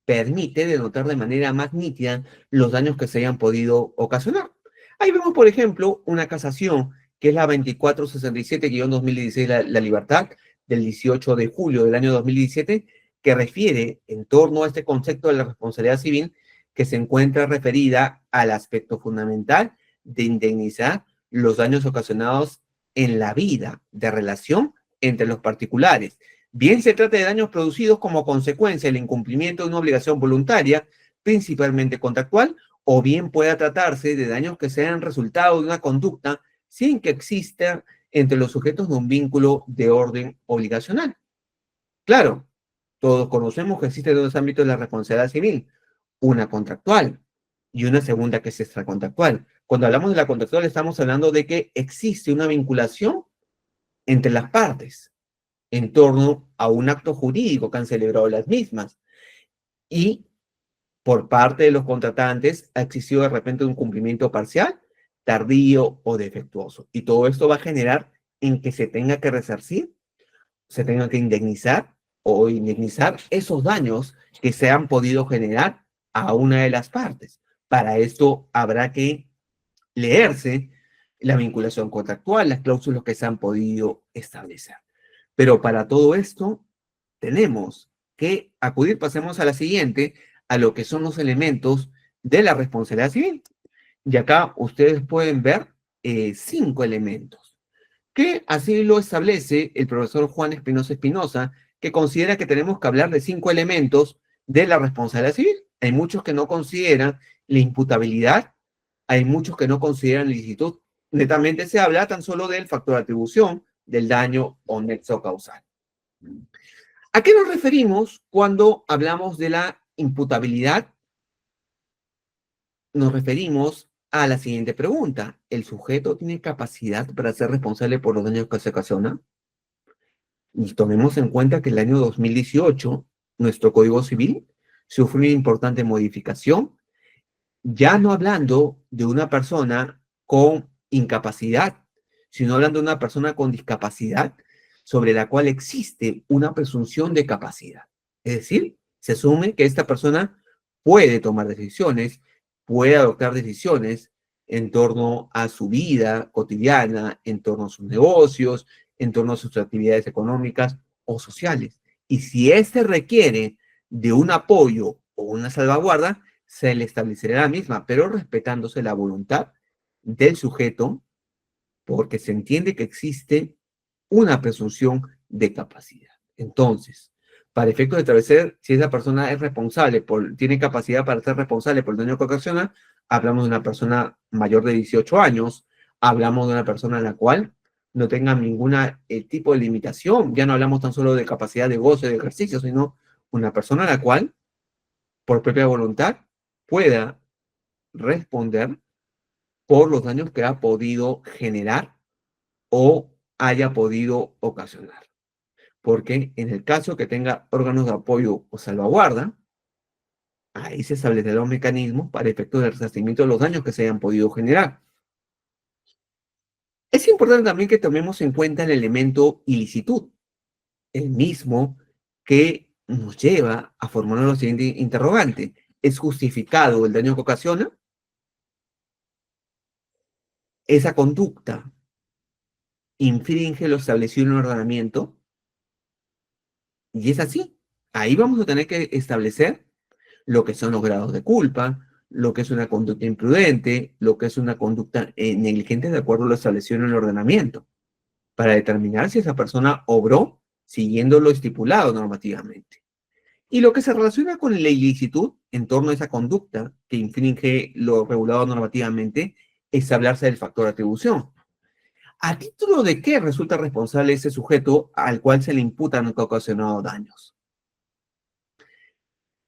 permite denotar de manera más nítida los daños que se hayan podido ocasionar. Ahí vemos, por ejemplo, una casación que es la 2467-2016, la libertad del 18 de julio del año 2017, que refiere en torno a este concepto de la responsabilidad civil, que se encuentra referida al aspecto fundamental de indemnizar los daños ocasionados en la vida de relación entre los particulares, Bien se trata de daños producidos como consecuencia del incumplimiento de una obligación voluntaria, principalmente contractual, o bien pueda tratarse de daños que sean resultado de una conducta sin que exista entre los sujetos de un vínculo de orden obligacional. Claro, todos conocemos que existen dos ámbitos de la responsabilidad civil, una contractual y una segunda que es extracontractual. Cuando hablamos de la contractual estamos hablando de que existe una vinculación entre las partes en torno a un acto jurídico que han celebrado las mismas y por parte de los contratantes ha existido de repente un cumplimiento parcial, tardío o defectuoso. Y todo esto va a generar en que se tenga que resarcir, se tenga que indemnizar o indemnizar esos daños que se han podido generar a una de las partes. Para esto habrá que leerse la vinculación contractual, las cláusulas que se han podido establecer. Pero para todo esto tenemos que acudir, pasemos a la siguiente, a lo que son los elementos de la responsabilidad civil. Y acá ustedes pueden ver 5 elementos, que así lo establece el profesor Juan Espinosa Espinosa, que considera que tenemos que hablar de 5 elementos de la responsabilidad civil. Hay muchos que no consideran la imputabilidad, hay muchos que no consideran la ilicitud. Netamente se habla tan solo del factor de atribución, del daño o nexo causal. ¿A qué nos referimos cuando hablamos de la imputabilidad? Nos referimos a la siguiente pregunta. ¿El sujeto tiene capacidad para ser responsable por los daños que se ocasionan? Y tomemos en cuenta que el año 2018, nuestro Código Civil sufrió una importante modificación, ya no hablando de una persona con incapacidad, sino hablando de una persona con discapacidad sobre la cual existe una presunción de capacidad. Es decir, se asume que esta persona puede tomar decisiones, puede adoptar decisiones en torno a su vida cotidiana, en torno a sus negocios, en torno a sus actividades económicas o sociales. Y si éste requiere de un apoyo o una salvaguarda, se le establecerá la misma, pero respetándose la voluntad del sujeto, porque se entiende que existe una presunción de capacidad. Entonces, para efectos de establecer si esa persona es responsable, tiene capacidad para ser responsable por el daño que ocasiona, hablamos de una persona mayor de 18 años, hablamos de una persona en la cual no tenga ningún tipo de limitación, ya no hablamos tan solo de capacidad de goce, de ejercicio, sino una persona a la cual, por propia voluntad, pueda responder por los daños que ha podido generar o haya podido ocasionar. Porque en el caso que tenga órganos de apoyo o salvaguarda, ahí se establecerán los mecanismos para efectos del resarcimiento de los daños que se hayan podido generar. Es importante también que tomemos en cuenta el elemento ilicitud, el mismo que nos lleva a formular lo siguiente interrogante. ¿Es justificado el daño que ocasiona? ¿Esa conducta infringe lo establecido en el ordenamiento? Y es así. Ahí vamos a tener que establecer lo que son los grados de culpa, lo que es una conducta imprudente, lo que es una conducta negligente de acuerdo a lo establecido en el ordenamiento, para determinar si esa persona obró siguiendo lo estipulado normativamente. Y lo que se relaciona con la ilicitud en torno a esa conducta que infringe lo regulado normativamente es hablarse del factor de atribución. ¿A título de qué resulta responsable ese sujeto al cual se le imputan que ha ocasionado daños?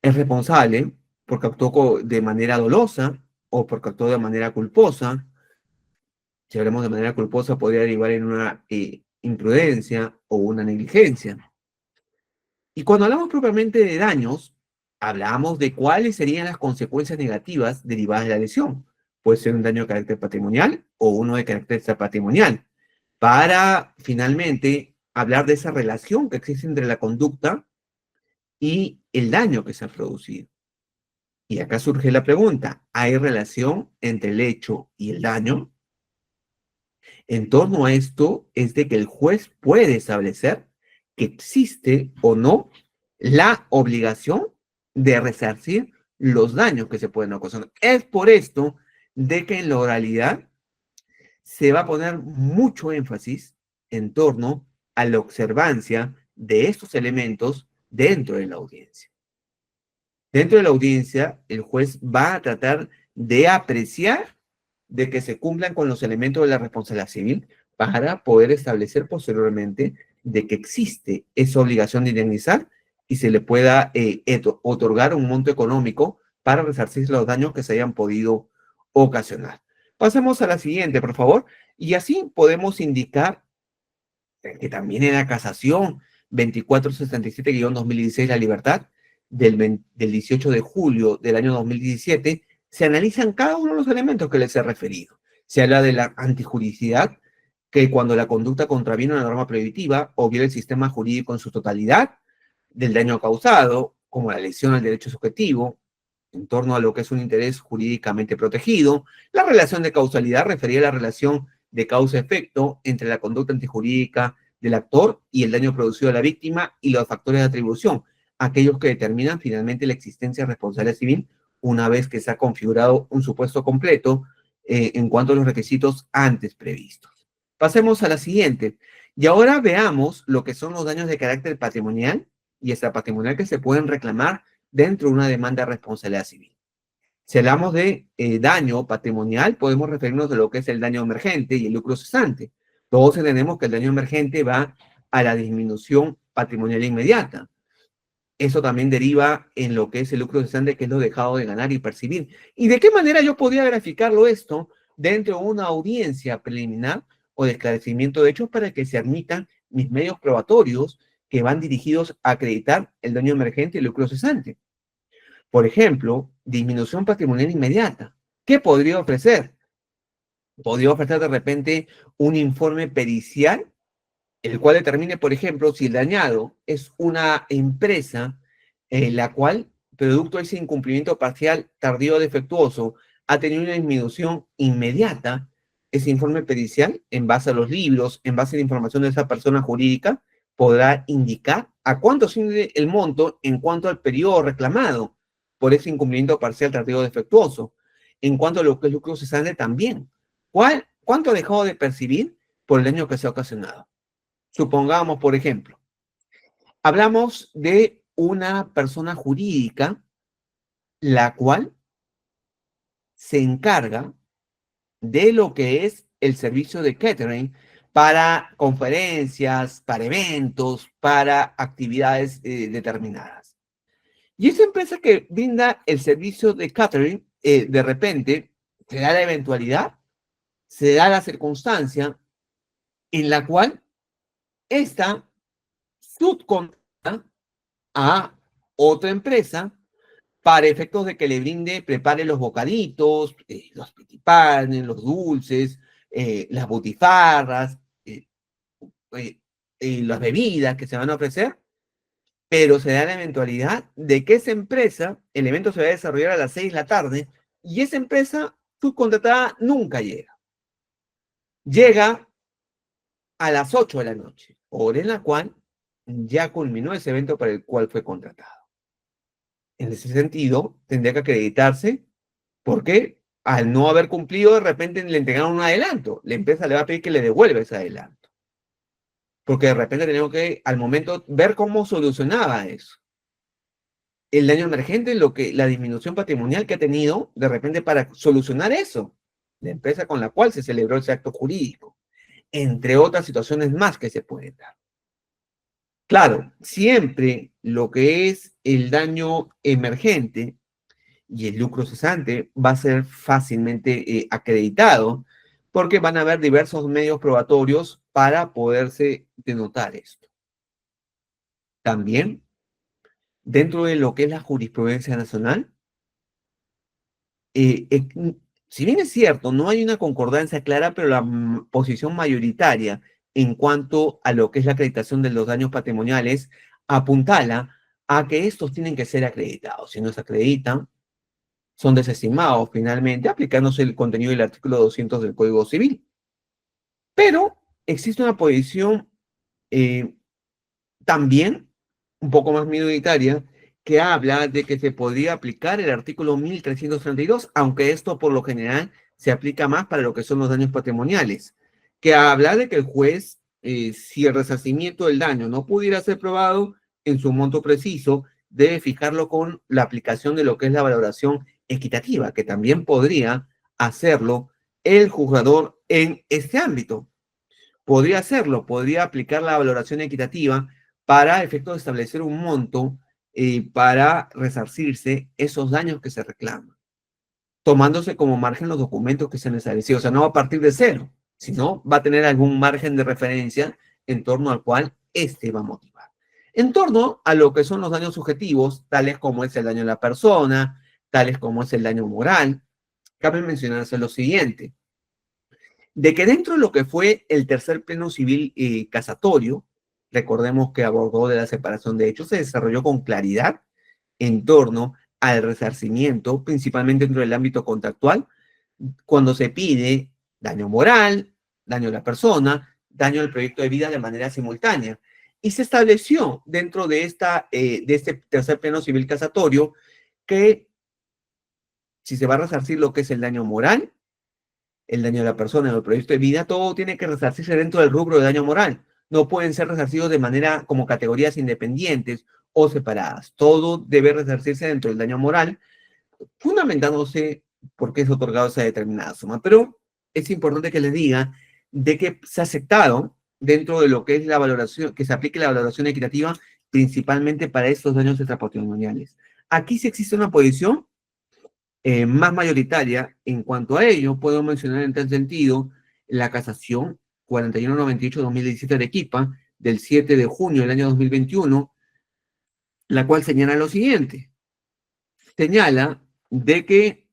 Es responsable porque actuó de manera dolosa o porque actuó de manera culposa. Si hablamos de manera culposa, podría derivar en una imprudencia o una negligencia. Y cuando hablamos propiamente de daños, hablamos de cuáles serían las consecuencias negativas derivadas de la lesión. Puede ser un daño de carácter patrimonial o uno de carácter extrapatrimonial. Para finalmente hablar de esa relación que existe entre la conducta y el daño que se ha producido. Y acá surge la pregunta, ¿hay relación entre el hecho y el daño? En torno a esto es de que el juez puede establecer que existe o no la obligación de resarcir los daños que se pueden ocasionar. Es por esto de que en la oralidad se va a poner mucho énfasis en torno a la observancia de estos elementos dentro de la audiencia. Dentro de la audiencia, el juez va a tratar de apreciar de que se cumplan con los elementos de la responsabilidad civil para poder establecer posteriormente de que existe esa obligación de indemnizar y se le pueda otorgar un monto económico para resarcir los daños que se hayan podido ocasionar. Pasemos a la siguiente, por favor. Y así podemos indicar que también en la casación 2467-2016, la libertad, del 18 de julio del año 2017, se analizan cada uno de los elementos que les he referido. Se habla de la antijuridicidad, que cuando la conducta contraviene una norma prohibitiva o viola el sistema jurídico en su totalidad, del daño causado, como la lesión al derecho subjetivo, en torno a lo que es un interés jurídicamente protegido, la relación de causalidad refería a la relación de causa-efecto entre la conducta antijurídica del actor y el daño producido a la víctima y los factores de atribución, aquellos que determinan finalmente la existencia de responsabilidad civil una vez que se ha configurado un supuesto completo en cuanto a los requisitos antes previstos. Pasemos a la siguiente. Y ahora veamos lo que son los daños de carácter patrimonial y extrapatrimonial que se pueden reclamar dentro de una demanda de responsabilidad civil. Si hablamos de daño patrimonial, podemos referirnos a lo que es el daño emergente y el lucro cesante. Todos entendemos que el daño emergente va a la disminución patrimonial inmediata. Eso también deriva en lo que es el lucro cesante, que es lo dejado de ganar y percibir. ¿Y de qué manera yo podría graficarlo esto dentro de una audiencia preliminar o de esclarecimiento de hechos para que se admitan mis medios probatorios que van dirigidos a acreditar el daño emergente y el lucro cesante? Por ejemplo, disminución patrimonial inmediata. ¿Qué podría ofrecer? Podría ofrecer de repente un informe pericial, el cual determine, por ejemplo, si el dañado es una empresa en la cual, producto de ese incumplimiento parcial, tardío o defectuoso, ha tenido una disminución inmediata. Ese informe pericial, en base a los libros, en base a la información de esa persona jurídica, podrá indicar a cuánto asciende el monto en cuanto al periodo reclamado por ese incumplimiento parcial, tardío o defectuoso. En cuanto a lo que es lucro cesante también. ¿Cuánto ha dejado de percibir por el daño que se ha ocasionado? Supongamos, por ejemplo, hablamos de una persona jurídica la cual se encarga de lo que es el servicio de catering para conferencias, para eventos, para actividades determinadas. Y esa empresa que brinda el servicio de catering, de repente, se da la eventualidad, se da la circunstancia en la cual esta subcontrata a otra empresa para efectos de que le brinde, prepare los bocaditos, los pitipanes, los dulces, las butifarras, las bebidas que se van a ofrecer, pero se da la eventualidad de que esa empresa, el evento se va a desarrollar a las 6 de la tarde y esa empresa subcontratada nunca llega. Llega a las 8 de la noche, hora en la cual ya culminó ese evento para el cual fue contratado. En ese sentido, tendría que acreditarse porque al no haber cumplido, de repente le entregaron un adelanto. La empresa le va a pedir que le devuelva ese adelanto. Porque de repente tenemos que, al momento, ver cómo solucionaba eso. El daño emergente, la disminución patrimonial que ha tenido, de repente, para solucionar eso. La empresa con la cual se celebró ese acto jurídico. Entre otras situaciones más que se pueden dar. Claro, siempre lo que es el daño emergente y el lucro cesante va a ser fácilmente acreditado porque van a haber diversos medios probatorios para poderse denotar esto. También, dentro de lo que es la jurisprudencia nacional, si bien es cierto, no hay una concordancia clara, pero la posición mayoritaria en cuanto a lo que es la acreditación de los daños patrimoniales apuntala a que estos tienen que ser acreditados. Si no se acreditan, son desestimados finalmente, aplicándose el contenido del artículo 200 del Código Civil. Pero existe una posición también un poco más minoritaria que habla de que se podría aplicar el artículo 1332, aunque esto por lo general se aplica más para lo que son los daños patrimoniales, que habla de que el juez si el resarcimiento del daño no pudiera ser probado en su monto preciso, debe fijarlo con la aplicación de lo que es la valoración equitativa, que también podría hacerlo el juzgador en este ámbito. Podría hacerlo, podría aplicar la valoración equitativa para efecto de establecer un monto para resarcirse esos daños que se reclaman, tomándose como margen los documentos que se han establecido. O sea, no va a partir de cero, sino va a tener algún margen de referencia en torno al cual este va a motivar. En torno a lo que son los daños subjetivos, tales como es el daño a la persona, tales como es el daño moral, cabe mencionarse lo siguiente, de que dentro de lo que fue el tercer pleno civil casatorio, recordemos que abordó de la separación de hechos, se desarrolló con claridad en torno al resarcimiento, principalmente dentro del ámbito contractual, cuando se pide daño moral, daño a la persona, daño al proyecto de vida de manera simultánea. Y se estableció dentro de este tercer pleno civil casatorio que si se va a resarcir lo que es el daño moral, el daño a la persona, el proyecto de vida, todo tiene que resarcirse dentro del rubro de daño moral. No pueden ser resarcidos de manera como categorías independientes o separadas. Todo debe resarcirse dentro del daño moral, fundamentándose por qué es otorgado esa determinada suma. Pero es importante que les diga de que se ha aceptado dentro de lo que es la valoración, que se aplique la valoración equitativa principalmente para estos daños extrapatrimoniales. Aquí sí existe una posición más mayoritaria. En cuanto a ello, puedo mencionar en tal sentido la casación 4198-2017 de Arequipa del 7 de junio del año 2021, la cual señala lo siguiente. Señala de que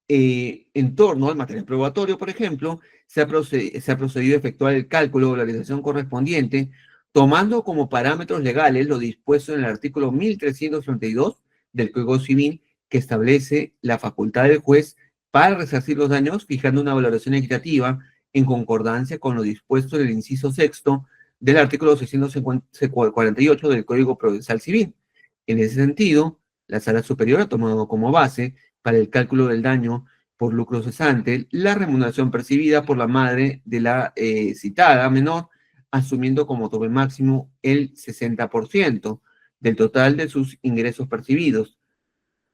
en torno al material probatorio, por ejemplo, se ha procedido a efectuar el cálculo de la valorización correspondiente, tomando como parámetros legales lo dispuesto en el artículo 1332 del Código Civil, que establece la facultad del juez para resarcir los daños, fijando una valoración equitativa en concordancia con lo dispuesto en el inciso sexto del artículo 648 del Código Procesal Civil. En ese sentido, la Sala Superior ha tomado como base para el cálculo del daño por lucro cesante la remuneración percibida por la madre de la citada menor, asumiendo como tope máximo el 60% del total de sus ingresos percibidos,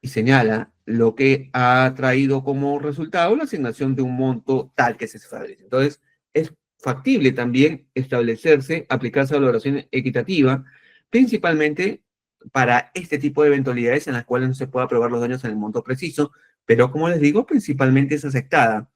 y señala lo que ha traído como resultado la asignación de un monto tal que se establece. Entonces, es factible también establecerse, aplicarse a la valoración equitativa, principalmente para este tipo de eventualidades en las cuales no se puede aprobar los daños en el monto preciso, pero como les digo, principalmente es aceptada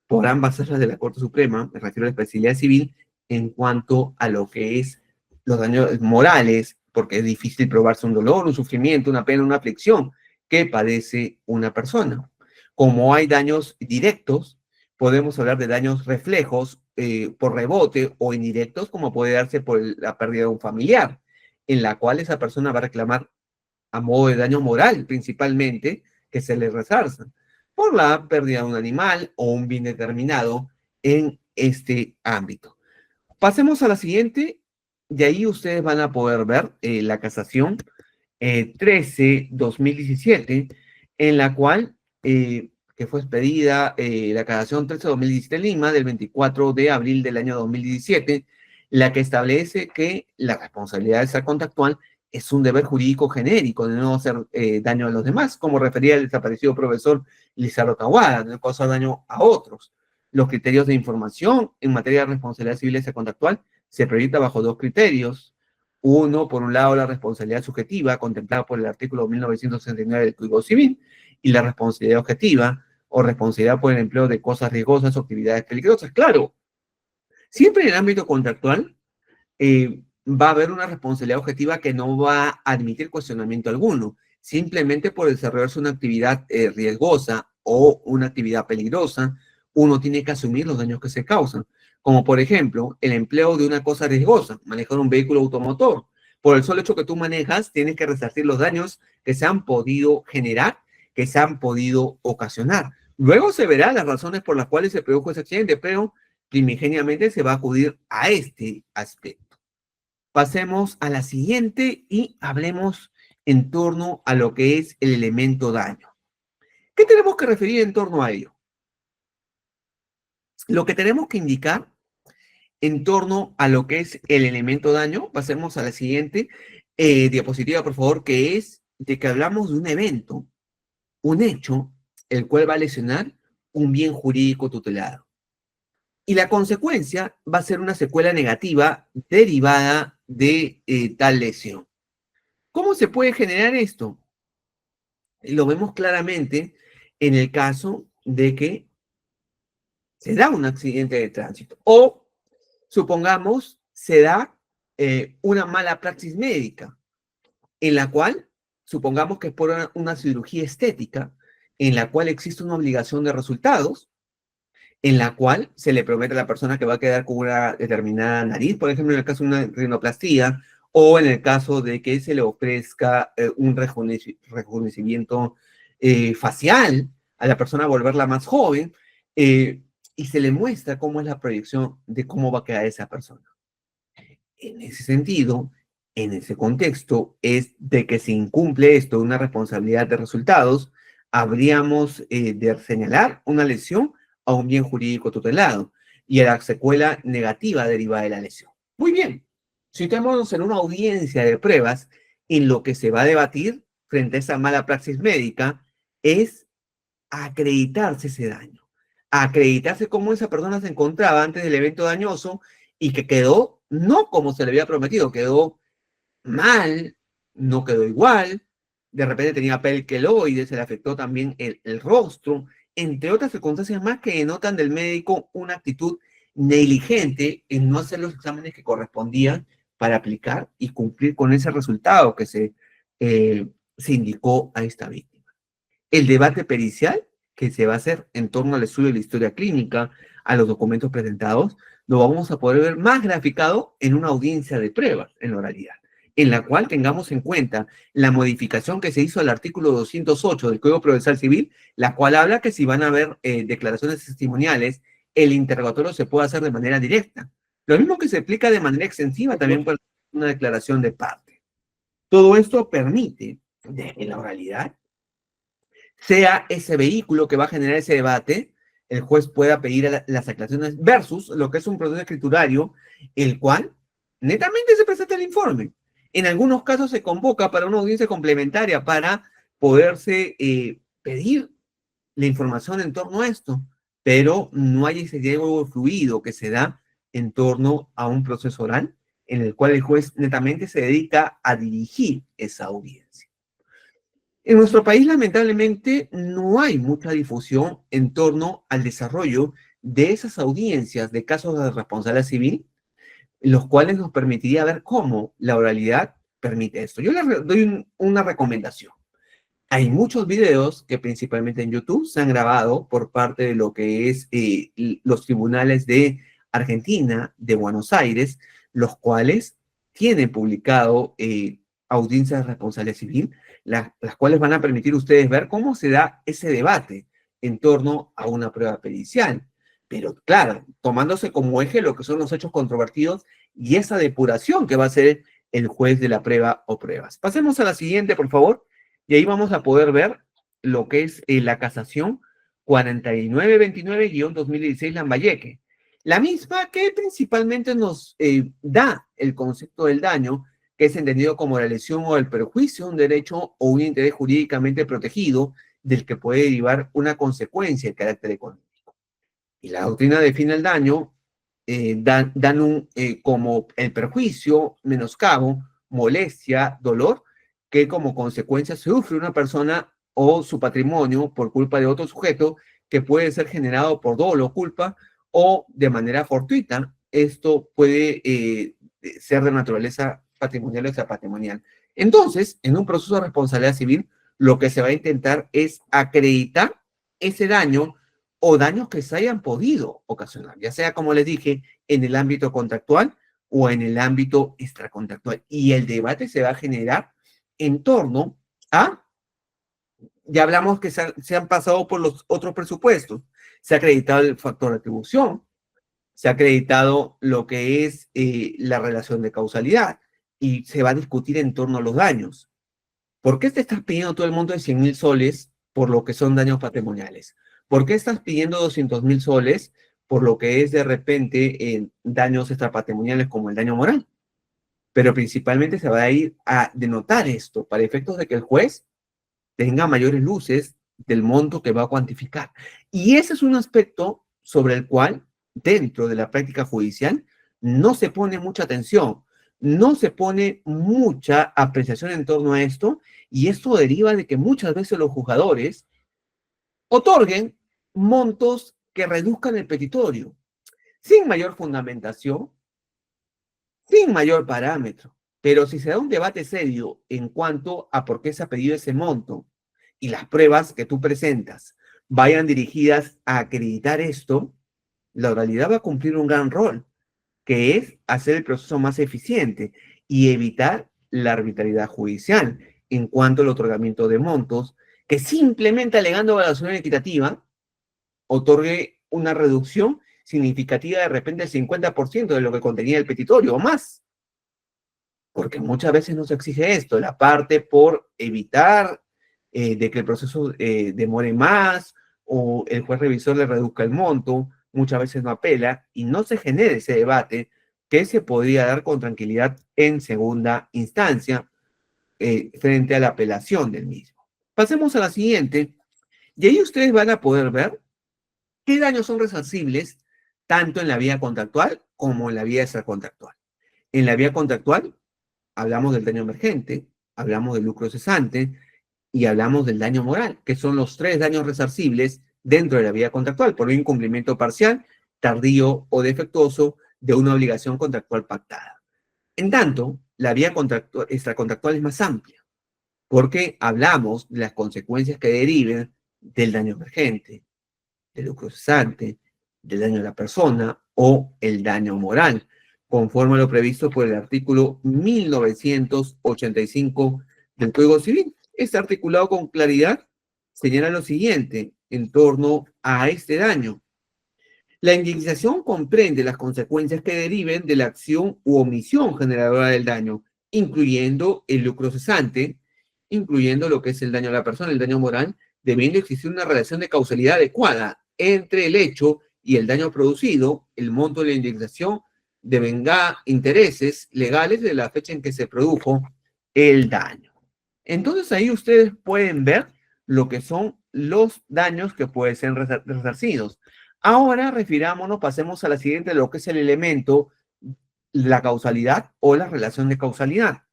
por ambas salas de la Corte Suprema, me refiero a la especialidad civil, en cuanto a lo que es los daños morales, porque es difícil probarse un dolor, un sufrimiento, una pena, una aflicción que padece una persona. Como hay daños directos, podemos hablar de daños reflejos por rebote o indirectos, como puede darse por la pérdida de un familiar, en la cual esa persona va a reclamar a modo de daño moral principalmente que se le resarza por la pérdida de un animal o un bien determinado en este ámbito. Pasemos a la siguiente, y ahí ustedes van a poder ver la casación 13-2017, en la cual, que fue expedida la casación 13-2017 en Lima, del 24 de abril del año 2017, la que establece que la responsabilidad de ser contractual es un deber jurídico genérico de no hacer daño a los demás, como refería el desaparecido profesor Lizardo Tahuada, de no causar daño a otros. Los criterios de información en materia de responsabilidad civil y contractual se proyecta bajo dos criterios. Uno, por un lado, la responsabilidad subjetiva, contemplada por el artículo 1969 del Código Civil, y la responsabilidad objetiva, o responsabilidad por el empleo de cosas riesgosas o actividades peligrosas. Claro, siempre en el ámbito contractual va a haber una responsabilidad objetiva que no va a admitir cuestionamiento alguno, simplemente por desarrollarse una actividad riesgosa o una actividad peligrosa, uno tiene que asumir los daños que se causan, como por ejemplo el empleo de una cosa riesgosa, manejar un vehículo automotor. Por el solo hecho que tú manejas, tienes que resarcir los daños que se han podido generar, que se han podido ocasionar. Luego se verán las razones por las cuales se produjo ese accidente, pero primigeniamente se va a acudir a este aspecto. Pasemos a la siguiente y hablemos en torno a lo que es el elemento daño. ¿Qué tenemos que referir en torno a ello? Lo que tenemos que indicar en torno a lo que es el elemento daño. Pasemos a la siguiente diapositiva, por favor, que es de que hablamos de un evento, un hecho, el cual va a lesionar un bien jurídico tutelado. Y la consecuencia va a ser una secuela negativa derivada de tal lesión. ¿Cómo se puede generar esto? Lo vemos claramente en el caso de que se da un accidente de tránsito o, supongamos, se da una mala praxis médica en la cual, supongamos que es por una cirugía estética, en la cual existe una obligación de resultados, en la cual se le promete a la persona que va a quedar con una determinada nariz, por ejemplo, en el caso de una rinoplastía, o en el caso de que se le ofrezca un rejuvenecimiento facial a la persona, volverla más joven, y se le muestra cómo es la proyección de cómo va a quedar esa persona. En ese sentido, en ese contexto, es de que se incumple esto, una responsabilidad de resultados, habríamos de señalar una lesión a un bien jurídico tutelado y a la secuela negativa derivada de la lesión. Muy bien, situémonos en una audiencia de pruebas en lo que se va a debatir frente a esa mala praxis médica es acreditarse ese daño, acreditarse cómo esa persona se encontraba antes del evento dañoso y que quedó no como se le había prometido, quedó mal, no quedó igual, de repente tenía piel queloide, se le afectó también el rostro, entre otras circunstancias más que denotan del médico una actitud negligente en no hacer los exámenes que correspondían para aplicar y cumplir con ese resultado que se indicó a esta víctima. El debate pericial que se va a hacer en torno al estudio de la historia clínica, a los documentos presentados, lo vamos a poder ver más graficado en una audiencia de pruebas en la oralidad, en la cual tengamos en cuenta la modificación que se hizo al artículo 208 del Código Procesal Civil, la cual habla que si van a haber declaraciones testimoniales, el interrogatorio se puede hacer de manera directa. Lo mismo que se aplica de manera extensiva también por una declaración de parte. Todo esto permite, en la oralidad, sea ese vehículo que va a generar ese debate, el juez pueda pedir las aclaraciones versus lo que es un proceso escriturario, el cual netamente se presenta el informe. En algunos casos se convoca para una audiencia complementaria para poderse pedir la información en torno a esto, pero no hay ese diálogo fluido que se da en torno a un proceso oral en el cual el juez netamente se dedica a dirigir esa audiencia. En nuestro país, lamentablemente, no hay mucha difusión en torno al desarrollo de esas audiencias de casos de responsabilidad civil, los cuales nos permitiría ver cómo la oralidad permite esto. Yo les doy una recomendación. Hay muchos videos que principalmente en YouTube se han grabado por parte de lo que es los tribunales de Argentina, de Buenos Aires, los cuales tienen publicado audiencias de responsabilidad civil, las cuales van a permitir a ustedes ver cómo se da ese debate en torno a una prueba pericial. Pero claro, tomándose como eje lo que son los hechos controvertidos y esa depuración que va a hacer el juez de la prueba o pruebas. Pasemos a la siguiente, por favor. Y ahí vamos a poder ver lo que es la casación 4929-2016 Lambayeque. La misma que principalmente nos da el concepto del daño, que es entendido como la lesión o el perjuicio de un derecho o un interés jurídicamente protegido del que puede derivar una consecuencia de carácter económico. Y la doctrina define el daño, como el perjuicio, menoscabo, molestia, dolor, que como consecuencia sufre una persona o su patrimonio por culpa de otro sujeto que puede ser generado por dolo o culpa o de manera fortuita. Esto puede ser de naturaleza patrimonial o extrapatrimonial. Entonces, en un proceso de responsabilidad civil, lo que se va a intentar es acreditar ese daño o daños que se hayan podido ocasionar, ya sea, como les dije, en el ámbito contractual o en el ámbito extracontractual. Y el debate se va a generar en torno a, ya hablamos que se han pasado por los otros presupuestos, se ha acreditado el factor de atribución, se ha acreditado lo que es la relación de causalidad y se va a discutir en torno a los daños. ¿Por qué te estás pidiendo todo el monto de 100.000 soles por lo que son daños patrimoniales? ¿Por qué estás pidiendo 200.000 soles por lo que es de repente daños extrapatrimoniales como el daño moral. Pero principalmente se va a ir a denotar esto para efectos de que el juez tenga mayores luces del monto que va a cuantificar. Y ese es un aspecto sobre el cual, dentro de la práctica judicial, no se pone mucha atención, no se pone mucha apreciación en torno a esto, y esto deriva de que muchas veces los juzgadores otorguen montos que reduzcan el petitorio, sin mayor fundamentación, sin mayor parámetro. Pero si se da un debate serio en cuanto a por qué se ha pedido ese monto y las pruebas que tú presentas vayan dirigidas a acreditar esto, la oralidad va a cumplir un gran rol, que es hacer el proceso más eficiente y evitar la arbitrariedad judicial en cuanto al otorgamiento de montos, que simplemente alegando evaluación equitativa otorgue una reducción significativa de repente del 50% de lo que contenía el petitorio o más. Porque muchas veces no se exige esto, la parte por evitar de que el proceso demore más o el juez revisor le reduzca el monto, muchas veces no apela y no se genera ese debate que se podría dar con tranquilidad en segunda instancia frente a la apelación del mismo. Pasemos a la siguiente, y ahí ustedes van a poder ver qué daños son resarcibles tanto en la vía contractual como en la vía extracontractual. En la vía contractual hablamos del daño emergente, hablamos del lucro cesante y hablamos del daño moral, que son los tres daños resarcibles dentro de la vía contractual por un incumplimiento parcial, tardío o defectuoso de una obligación contractual pactada. En tanto, la vía extracontractual es más amplia, porque hablamos de las consecuencias que deriven del daño emergente, del lucro cesante, del daño a la persona o el daño moral, conforme a lo previsto por el artículo 1985 del Código Civil. Este articulado con claridad señala lo siguiente en torno a este daño. La indemnización comprende las consecuencias que deriven de la acción u omisión generadora del daño, incluyendo el lucro cesante, incluyendo lo que es el daño a la persona, el daño moral, debiendo existir una relación de causalidad adecuada entre el hecho y el daño producido, el monto de la indemnización devenga intereses legales de la fecha en que se produjo el daño. Entonces ahí ustedes pueden ver lo que son los daños que pueden ser resarcidos. Ahora refirámonos, pasemos a la siguiente, lo que es el elemento, la causalidad o la relación de causalidad.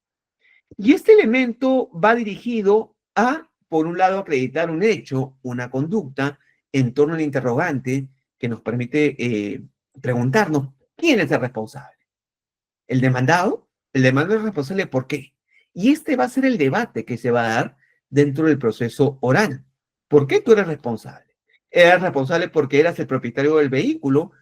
Y este elemento va dirigido a, por un lado, acreditar un hecho, una conducta, en torno al interrogante que nos permite preguntarnos, ¿quién es el responsable? ¿El demandado? El demandado es responsable, ¿por qué? Y este va a ser el debate que se va a dar dentro del proceso oral. ¿Por qué tú eres responsable? Eres responsable porque eras el propietario del vehículo,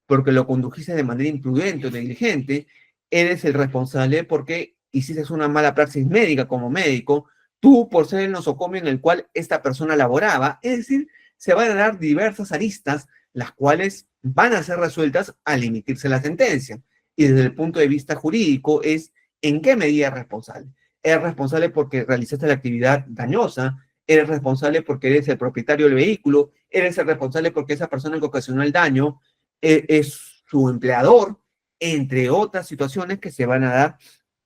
porque lo condujiste de manera imprudente o negligente. Eres el responsable porque hiciste una mala praxis médica como médico. Tú, por ser el nosocomio en el cual esta persona laboraba. Es decir, se van a dar diversas aristas, las cuales van a ser resueltas al emitirse la sentencia. Y desde el punto de vista jurídico es en qué medida es responsable. ¿Eres responsable porque realizaste la actividad dañosa? ¿Eres responsable porque eres el propietario del vehículo? ¿Eres el responsable porque esa persona que ocasionó el daño es su empleador? Entre otras situaciones que se van a dar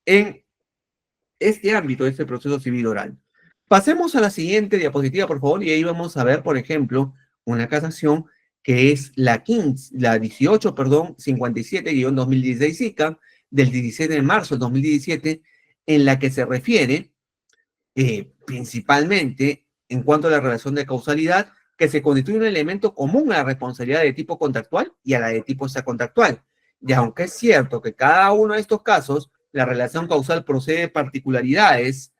en este ámbito, de este proceso civil oral. Pasemos a la siguiente diapositiva, por favor, y ahí vamos a ver, por ejemplo, una casación que es la 15, la 18, perdón, 57-2016 SICA del 17 de marzo del 2017, en la que se refiere principalmente en cuanto a la relación de causalidad, que se constituye un elemento común a la responsabilidad de tipo contractual y a la de tipo extracontractual. Y aunque es cierto que cada uno de estos casos, la relación causal procede de particularidades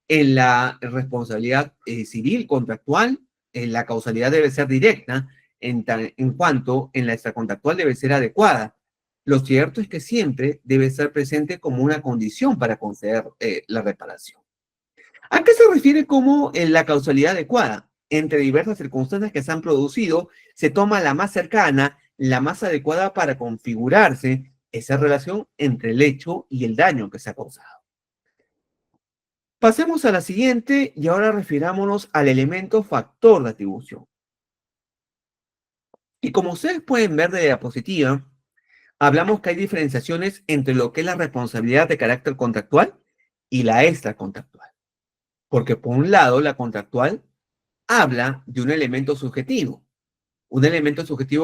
en la responsabilidad civil contractual, la causalidad debe ser directa, en cuanto en la extracontractual debe ser adecuada. Lo cierto es que siempre debe ser presente como una condición para conceder la reparación. ¿A qué se refiere como la causalidad adecuada? Entre diversas circunstancias que se han producido, se toma la más cercana, la más adecuada para configurarse esa relación entre el hecho y el daño que se ha causado. Pasemos a la siguiente y ahora refirámonos al elemento factor de atribución. Y como ustedes pueden ver de la diapositiva, hablamos que hay diferenciaciones entre lo que es la responsabilidad de carácter contractual y la extracontractual. Porque por un lado, la contractual habla de un elemento subjetivo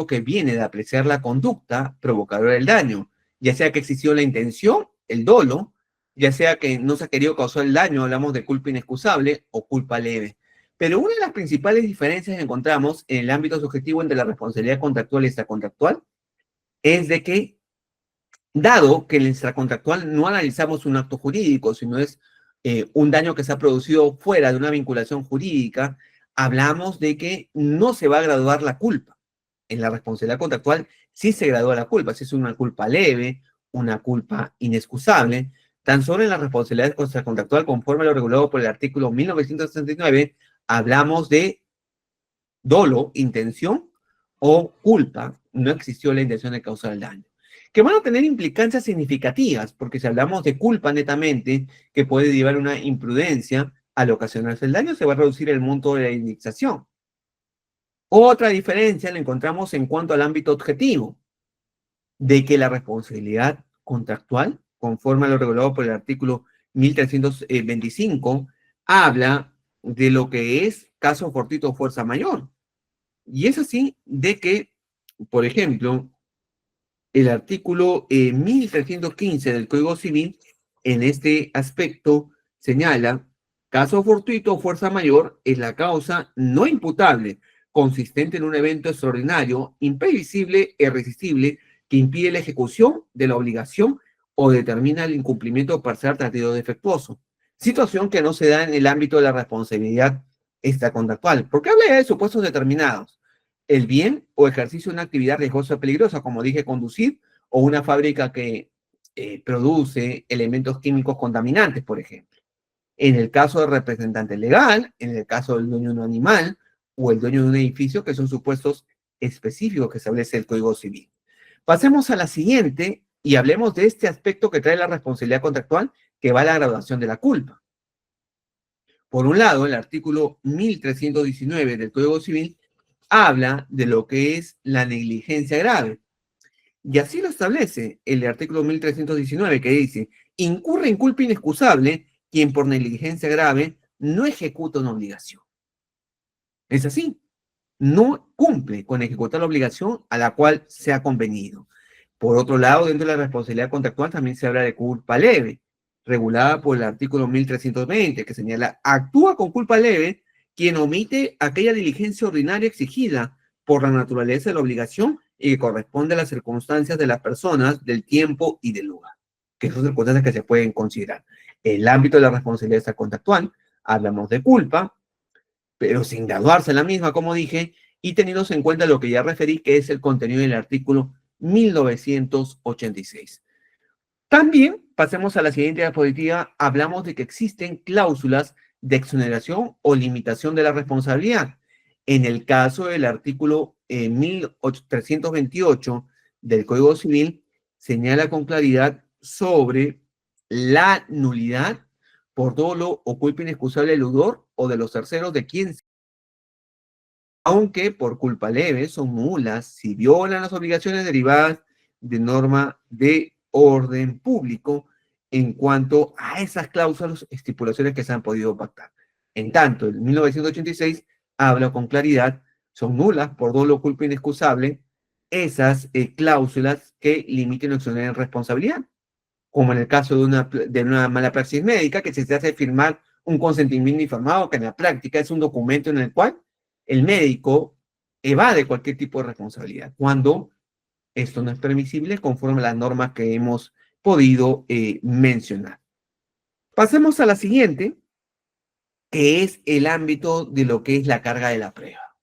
que viene de apreciar la conducta provocadora del daño, ya sea que existió la intención, el dolo, ya sea que no se ha querido causar el daño, hablamos de culpa inexcusable o culpa leve. Pero una de las principales diferencias que encontramos en el ámbito subjetivo entre la responsabilidad contractual y extracontractual es de que, dado que en el extracontractual no analizamos un acto jurídico, sino es un daño que se ha producido fuera de una vinculación jurídica, hablamos de que no se va a graduar la culpa. En la responsabilidad contractual sí se gradúa la culpa, si es una culpa leve, una culpa inexcusable. Tan solo en la responsabilidad contractual, conforme a lo regulado por el artículo 1969, hablamos de dolo, intención o culpa. No existió la intención de causar el daño, que van a tener implicancias significativas, porque si hablamos de culpa netamente, que puede llevar a una imprudencia, al ocasionarse el daño, se va a reducir el monto de la indemnización. Otra diferencia la encontramos en cuanto al ámbito objetivo, de que la responsabilidad contractual, conforme a lo regulado por el artículo 1325, habla de lo que es caso fortuito o fuerza mayor. Y es así de que, por ejemplo, el artículo 1315 del Código Civil, en este aspecto, señala, caso fortuito o fuerza mayor es la causa no imputable, consistente en un evento extraordinario, imprevisible e irresistible, que impide la ejecución de la obligación o determina el incumplimiento parcial tardío defectuoso. Situación que no se da en el ámbito de la responsabilidad extracontractual. ¿Por qué habla de supuestos determinados? El bien o ejercicio de una actividad riesgosa o peligrosa, como dije, conducir, o una fábrica que produce elementos químicos contaminantes, por ejemplo. En el caso del representante legal, en el caso del dueño de un animal o el dueño de un edificio, que son supuestos específicos que establece el Código Civil. Pasemos a la siguiente y hablemos de este aspecto que trae la responsabilidad contractual, que va a la graduación de la culpa. Por un lado, el artículo 1319 del Código Civil habla de lo que es la negligencia grave. Y así lo establece el artículo 1319, que dice, incurre en culpa inexcusable quien por negligencia grave no ejecuta una obligación. Es así, no cumple con ejecutar la obligación a la cual se ha convenido. Por otro lado, dentro de la responsabilidad contractual también se habla de culpa leve, regulada por el artículo 1320, que señala, actúa con culpa leve quien omite aquella diligencia ordinaria exigida por la naturaleza de la obligación y que corresponde a las circunstancias de las personas, del tiempo y del lugar, que son circunstancias que se pueden considerar. El ámbito de la responsabilidad contractual, hablamos de culpa, pero sin graduarse la misma, como dije, y teniendo en cuenta lo que ya referí, que es el contenido del artículo 1986. También, pasemos a la siguiente diapositiva, hablamos de que existen cláusulas de exoneración o limitación de la responsabilidad. En el caso del artículo 1328 del Código Civil, señala con claridad sobre la nulidad por dolo o culpa inexcusable del deudor o de los terceros de quien, aunque por culpa leve, son nulas si violan las obligaciones derivadas de norma de orden público en cuanto a esas cláusulas, estipulaciones que se han podido pactar. En tanto, el 1986 habla con claridad, son nulas por dolo o culpa inexcusable esas cláusulas que limiten o exoneren responsabilidad, como en el caso de una mala praxis médica, que se hace firmar un consentimiento informado, que en la práctica es un documento en el cual el médico evade cualquier tipo de responsabilidad, cuando esto no es permisible conforme a las normas que hemos podido mencionar. Pasemos a la siguiente, que es el ámbito de lo que es la carga de la prueba.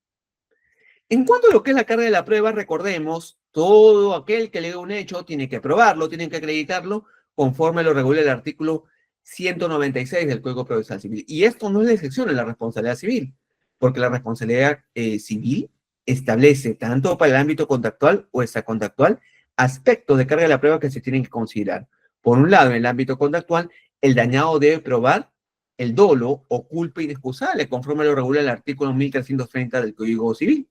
En cuanto a lo que es la carga de la prueba, recordemos, todo aquel que lega un hecho tiene que probarlo, tiene que acreditarlo, conforme lo regula el artículo 196 del Código Procesal Civil. Y esto no es la excepción en la responsabilidad civil, porque la responsabilidad civil establece, tanto para el ámbito contractual o extracontractual, aspectos de carga de la prueba que se tienen que considerar. Por un lado, en el ámbito contractual, el dañado debe probar el dolo o culpa inexcusable, conforme lo regula el artículo 1330 del Código Civil.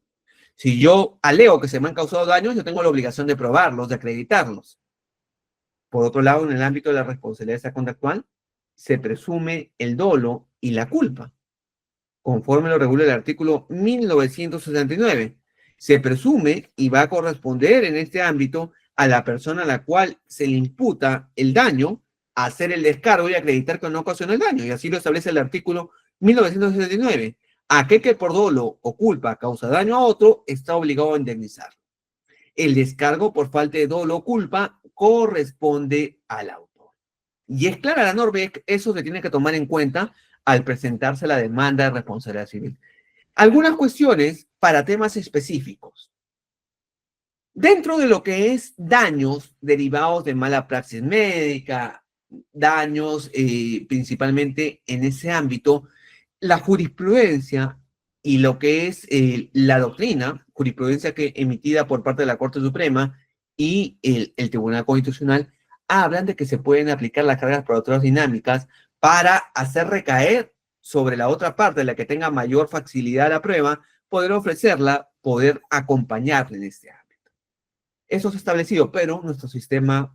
Si yo alego que se me han causado daños, yo tengo la obligación de probarlos, de acreditarlos. Por otro lado, en el ámbito de la responsabilidad contractual, se presume el dolo y la culpa, conforme lo regula el artículo 1969. Se presume y va a corresponder en este ámbito a la persona a la cual se le imputa el daño a hacer el descargo y acreditar que no ocasionó el daño. Y así lo establece el artículo 1969. Aquel que por dolo o culpa causa daño a otro está obligado a indemnizar. El descargo por falta de dolo o culpa corresponde al autor. Y es clara la norma, eso se tiene que tomar en cuenta al presentarse la demanda de responsabilidad civil. Algunas cuestiones para temas específicos. Dentro de lo que es daños derivados de mala praxis médica, daños principalmente en ese ámbito, la jurisprudencia y lo que es la doctrina, jurisprudencia que emitida por parte de la Corte Suprema y el Tribunal Constitucional, hablan de que se pueden aplicar las cargas probatorias dinámicas para hacer recaer sobre la otra parte, la que tenga mayor facilidad a la prueba, poder ofrecerla, poder acompañarle en este ámbito. Eso es establecido, pero nuestro sistema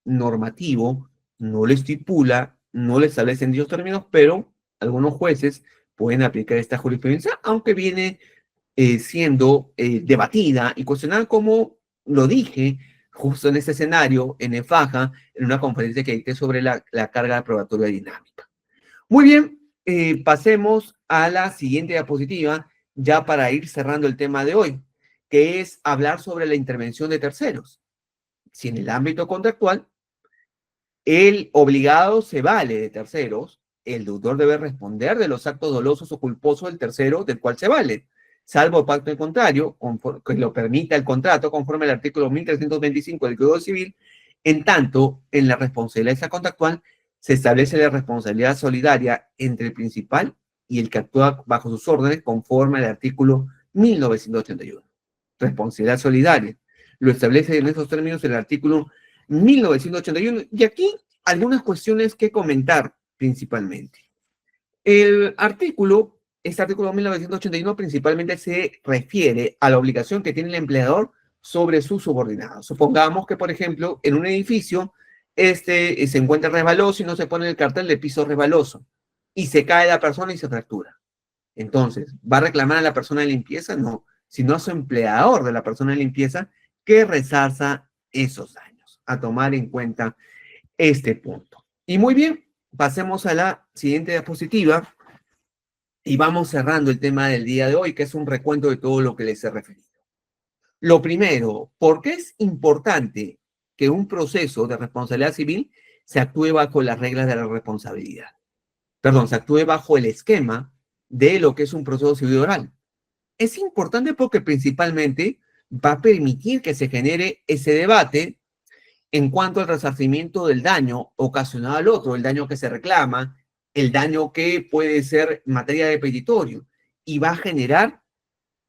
normativo no lo estipula, no lo establece en dichos términos, pero algunos jueces pueden aplicar esta jurisprudencia, aunque viene siendo debatida y cuestionada, como lo dije justo en este escenario, en EFAJA, en una conferencia que dicté sobre la carga probatoria dinámica. Muy bien, pasemos a la siguiente diapositiva, ya para ir cerrando el tema de hoy, que es hablar sobre la intervención de terceros. Si en el ámbito contractual el obligado se vale de terceros, el deudor debe responder de los actos dolosos o culposos del tercero del cual se vale, salvo pacto en contrario, que lo permita el contrato conforme al artículo 1325 del Código Civil. En tanto, en la responsabilidad contractual se establece la responsabilidad solidaria entre el principal y el que actúa bajo sus órdenes conforme al artículo 1981. Responsabilidad solidaria. Lo establece en esos términos el artículo 1981. Y aquí algunas cuestiones que comentar principalmente. El artículo, este artículo 1981 principalmente se refiere a la obligación que tiene el empleador sobre sus subordinados. Supongamos que, por ejemplo, en un edificio se encuentra resbaloso y no se pone el cartel de piso resbaloso y se cae la persona y se fractura. Entonces, ¿va a reclamar a la persona de limpieza? No, sino a su empleador de la persona de limpieza que resarza esos daños. A tomar en cuenta este punto. Y muy bien, pasemos a la siguiente diapositiva y vamos cerrando el tema del día de hoy, que es un recuento de todo lo que les he referido. Lo primero, ¿por qué es importante que un proceso de responsabilidad civil se actúe bajo las reglas de la responsabilidad? Perdón, se actúe bajo el esquema de lo que es un proceso civil oral. Es importante porque principalmente va a permitir que se genere ese debate en cuanto al resarcimiento del daño ocasionado al otro, el daño que se reclama, el daño que puede ser materia de petitorio, y va a generar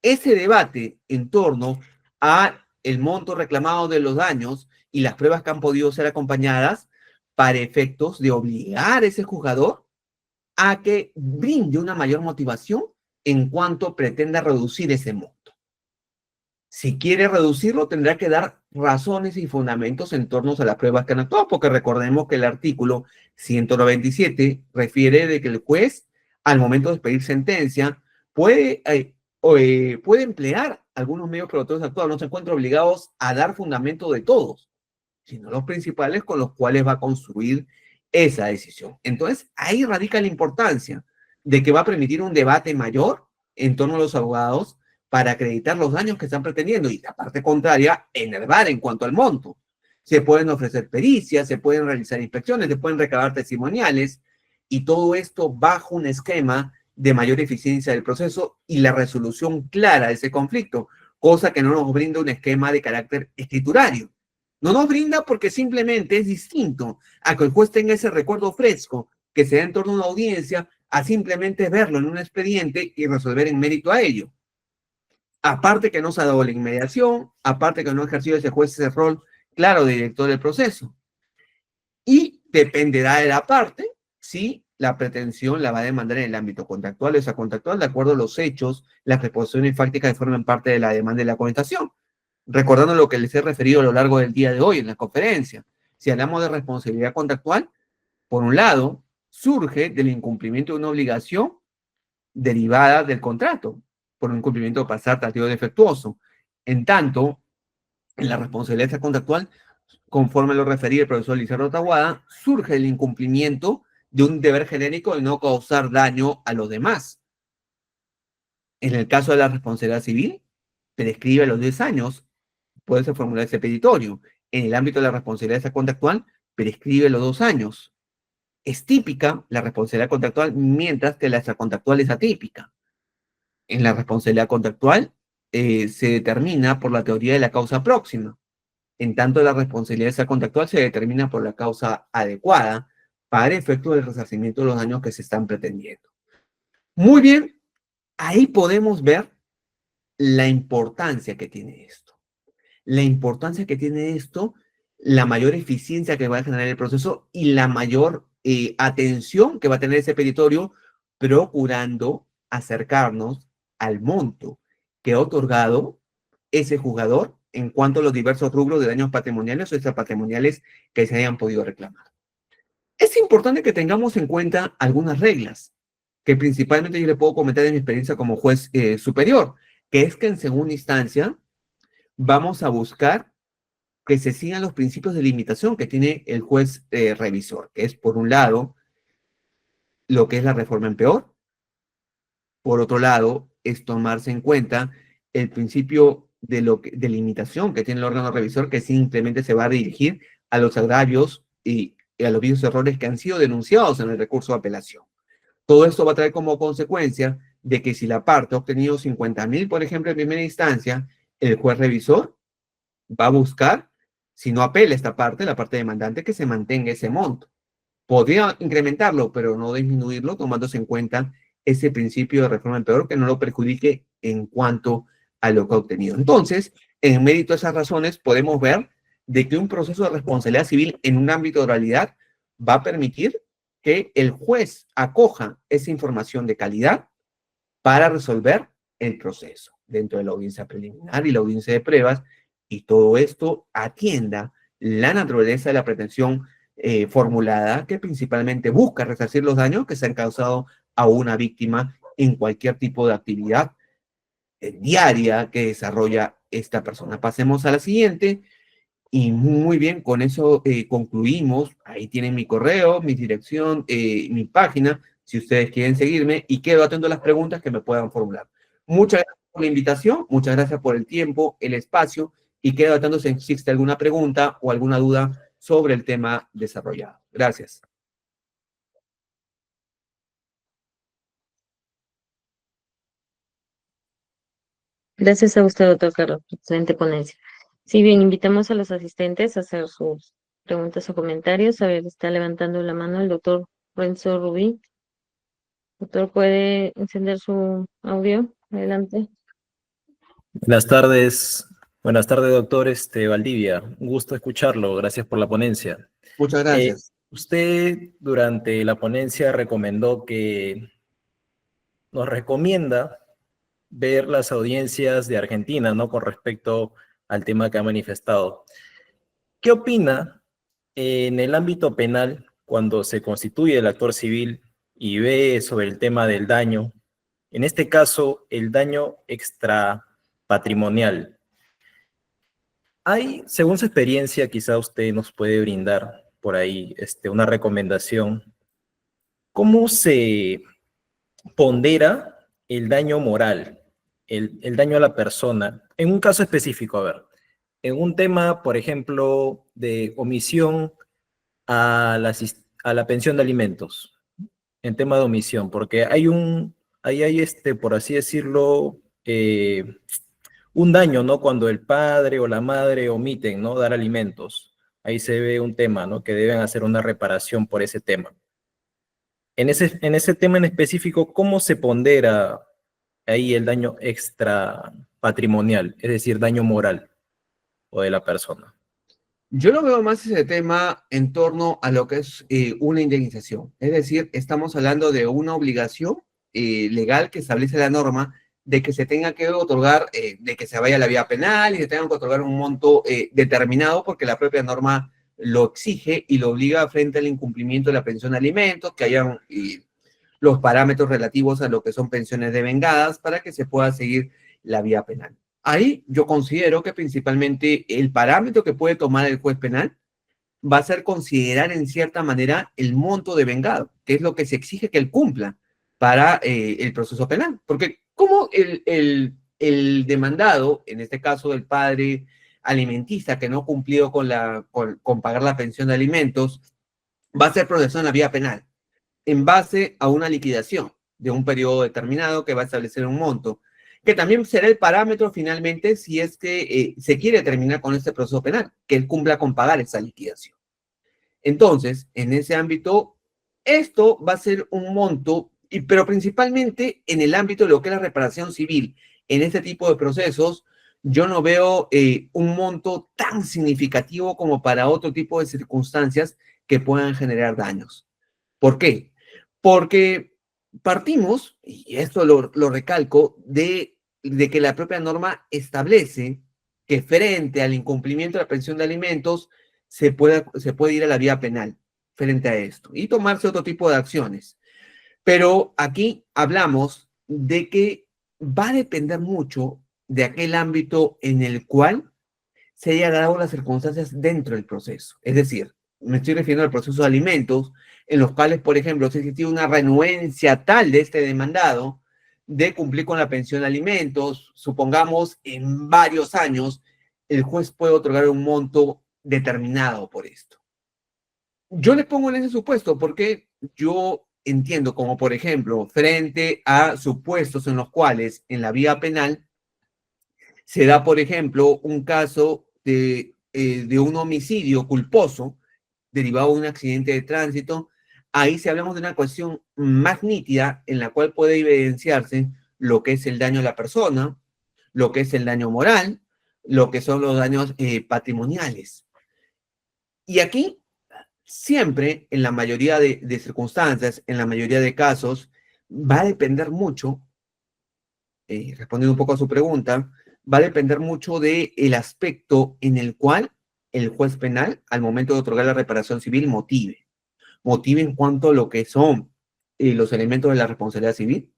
ese debate en torno a el monto reclamado de los daños y las pruebas que han podido ser acompañadas para efectos de obligar a ese juzgador a que brinde una mayor motivación en cuanto pretenda reducir ese monto. Si quiere reducirlo, tendrá que dar razones y fundamentos en torno a las pruebas que han actuado, porque recordemos que el artículo 197 refiere de que el juez, al momento de expedir sentencia, puede emplear algunos medios probatorios actuados, no se encuentra obligados a dar fundamento de todos, sino los principales con los cuales va a construir esa decisión. Entonces, ahí radica la importancia de que va a permitir un debate mayor en torno a los abogados para acreditar los daños que están pretendiendo y la parte contraria, enervar en cuanto al monto. Se pueden ofrecer pericias, se pueden realizar inspecciones, se pueden recabar testimoniales y todo esto bajo un esquema de mayor eficiencia del proceso y la resolución clara de ese conflicto, cosa que no nos brinda un esquema de carácter escriturario. No nos brinda porque simplemente es distinto a que el juez tenga ese recuerdo fresco que se da en torno a una audiencia a simplemente verlo en un expediente y resolver en mérito a ello. Aparte que no se ha dado la inmediación, aparte que no ha ejercido ese juez ese rol claro de director del proceso. Y dependerá de la parte si la pretensión la va a demandar en el ámbito contractual o extracontractual de acuerdo a los hechos, las preposiciones fácticas que forman parte de la demanda y la contestación. Recordando lo que les he referido a lo largo del día de hoy en la conferencia. Si hablamos de responsabilidad contractual, por un lado, surge del incumplimiento de una obligación derivada del contrato, por un incumplimiento pasativo defectuoso. En tanto, en la responsabilidad contractual, conforme lo refería el profesor Lizardo Taguada, surge el incumplimiento de un deber genérico de no causar daño a los demás. En el caso de la responsabilidad civil, prescribe a los 10 años, puede ser formular ese petitorio. En el ámbito de la responsabilidad contractual, prescribe los 2 años. Es típica la responsabilidad contractual, mientras que la extracontractual es atípica. En la responsabilidad contractual se determina por la teoría de la causa próxima. En tanto, la responsabilidad extracontractual se determina por la causa adecuada para efecto del resarcimiento de los daños que se están pretendiendo. Muy bien, ahí podemos ver la importancia que tiene esto. La importancia que tiene esto, la mayor eficiencia que va a generar el proceso y la mayor atención que va a tener ese petitorio, procurando acercarnos al monto que ha otorgado ese jugador en cuanto a los diversos rubros de daños patrimoniales o extrapatrimoniales que se hayan podido reclamar. Es importante que tengamos en cuenta algunas reglas que principalmente yo le puedo comentar de mi experiencia como juez superior, que es que en segunda instancia vamos a buscar que se sigan los principios de limitación que tiene el juez revisor, que es, por un lado, lo que es la reforma en peor, por otro lado, es tomarse en cuenta el principio de limitación que tiene el órgano revisor, que simplemente se va a dirigir a los agravios y a los viejos errores que han sido denunciados en el recurso de apelación. Todo esto va a traer como consecuencia de que si la parte ha obtenido 50,000, por ejemplo, en primera instancia, el juez revisor va a buscar, si no apela esta parte, la parte demandante, que se mantenga ese monto. Podría incrementarlo, pero no disminuirlo, tomándose en cuenta ese principio de reforma en peor que no lo perjudique en cuanto a lo que ha obtenido. Entonces, en mérito de esas razones, podemos ver de que un proceso de responsabilidad civil en un ámbito de oralidad va a permitir que el juez acoja esa información de calidad para resolver el proceso dentro de la audiencia preliminar y la audiencia de pruebas, y todo esto atienda la naturaleza de la pretensión formulada, que principalmente busca resarcir los daños que se han causado a una víctima en cualquier tipo de actividad diaria que desarrolla esta persona. Pasemos a la siguiente. Y muy bien, con eso concluimos. Ahí tienen mi correo, mi dirección, mi página, si ustedes quieren seguirme, y quedo atento a las preguntas que me puedan formular. Muchas gracias por la invitación, muchas gracias por el tiempo, el espacio, y quedo atento si existe alguna pregunta o alguna duda sobre el tema desarrollado. Gracias. Gracias a usted, doctor Carlos. Excelente ponencia. Si bien, invitamos a los asistentes a hacer sus preguntas o comentarios. A ver, está levantando la mano el doctor Renzo Rubí. Doctor, ¿puede encender su audio? Adelante. Buenas tardes, doctor Valdivia. Un gusto escucharlo, gracias por la ponencia. Muchas gracias. Usted durante la ponencia recomendó que nos recomienda ver las audiencias de Argentina, ¿no? Con respecto al tema que ha manifestado. ¿Qué opina en el ámbito penal cuando se constituye el actor civil y ve sobre el tema del daño? En este caso, el daño extrapatrimonial. Hay, según su experiencia, quizá usted nos puede brindar por ahí una recomendación. ¿Cómo se pondera el daño moral, el daño a la persona? En un caso específico, a ver, en un tema, por ejemplo, de omisión a la pensión de alimentos, en tema de omisión, porque ahí hay por así decirlo, un daño, ¿no? Cuando el padre o la madre omiten, ¿no? Dar alimentos. Ahí se ve un tema, ¿no? Que deben hacer una reparación por ese tema. En ese tema en específico, ¿cómo se pondera ahí el daño extra patrimonial, es decir, daño moral o de la persona? Yo lo veo más ese tema en torno a lo que es una indemnización. Es decir, estamos hablando de una obligación legal que establece la norma de que se tenga que otorgar, de que se vaya a la vía penal y se tenga que otorgar un monto determinado porque la propia norma lo exige y lo obliga frente al incumplimiento de la pensión de alimentos, que hayan los parámetros relativos a lo que son pensiones devengadas para que se pueda seguir la vía penal. Ahí yo considero que principalmente el parámetro que puede tomar el juez penal va a ser considerar en cierta manera el monto de vengado, que es lo que se exige que él cumpla para el proceso penal. Porque como el demandado, en este caso el padre alimentista que no cumplió con pagar la pensión de alimentos, va a ser procesado en la vía penal en base a una liquidación de un periodo determinado que va a establecer un monto, que también será el parámetro finalmente si es que se quiere terminar con este proceso penal, que él cumpla con pagar esa liquidación. Entonces, en ese ámbito, esto va a ser un monto, pero principalmente en el ámbito de lo que es la reparación civil. En este tipo de procesos, yo no veo un monto tan significativo como para otro tipo de circunstancias que puedan generar daños. ¿Por qué? Porque partimos, y esto lo recalco, de que la propia norma establece que frente al incumplimiento de la pensión de alimentos se puede ir a la vía penal frente a esto y tomarse otro tipo de acciones. Pero aquí hablamos de que va a depender mucho de aquel ámbito en el cual se hayan dado las circunstancias dentro del proceso. Es decir, me estoy refiriendo al proceso de alimentos, en los cuales, por ejemplo, si existió una renuencia tal de este demandado de cumplir con la pensión de alimentos, supongamos en varios años, el juez puede otorgar un monto determinado por esto. Yo le pongo en ese supuesto porque yo entiendo como, por ejemplo, frente a supuestos en los cuales en la vía penal se da, por ejemplo, un caso de un homicidio culposo derivado de un accidente de tránsito. Ahí si hablamos de una cuestión más nítida en la cual puede evidenciarse lo que es el daño a la persona, lo que es el daño moral, lo que son los daños patrimoniales. Y aquí siempre, en la mayoría de circunstancias, en la mayoría de casos, va a depender mucho, respondiendo un poco a su pregunta, va a depender mucho del aspecto en el cual el juez penal, al momento de otorgar la reparación civil, motive en cuanto a lo que son los elementos de la responsabilidad civil.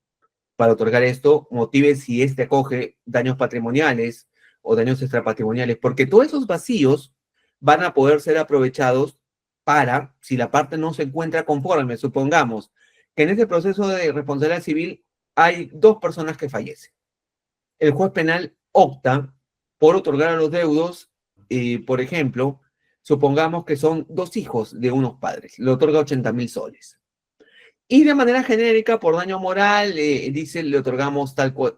Para otorgar esto, motive si este acoge daños patrimoniales o daños extrapatrimoniales, porque todos esos vacíos van a poder ser aprovechados para, si la parte no se encuentra conforme, supongamos que en este proceso de responsabilidad civil hay dos personas que fallecen. El juez penal opta por otorgar a los deudos, por ejemplo, supongamos que son dos hijos de unos padres, le otorga 80.000 soles. Y de manera genérica, por daño moral, dice, le otorgamos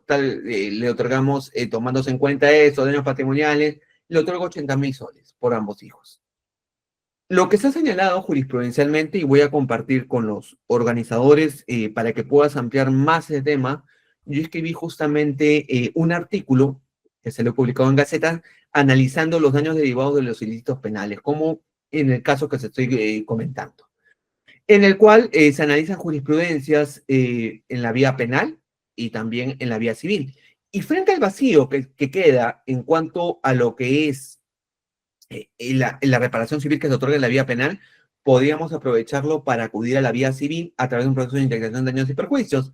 le otorgamos, tomándose en cuenta eso, daños patrimoniales, le otorga 80.000 soles por ambos hijos. Lo que se ha señalado jurisprudencialmente, y voy a compartir con los organizadores para que puedas ampliar más el tema, yo escribí justamente un artículo que se lo he publicado en Gaceta, analizando los daños derivados de los ilícitos penales, como en el caso que se estoy comentando, en el cual se analizan jurisprudencias en la vía penal y también en la vía civil. Y frente al vacío que queda en cuanto a lo que es la reparación civil que se otorga en la vía penal, podríamos aprovecharlo para acudir a la vía civil a través de un proceso de integración de daños y perjuicios,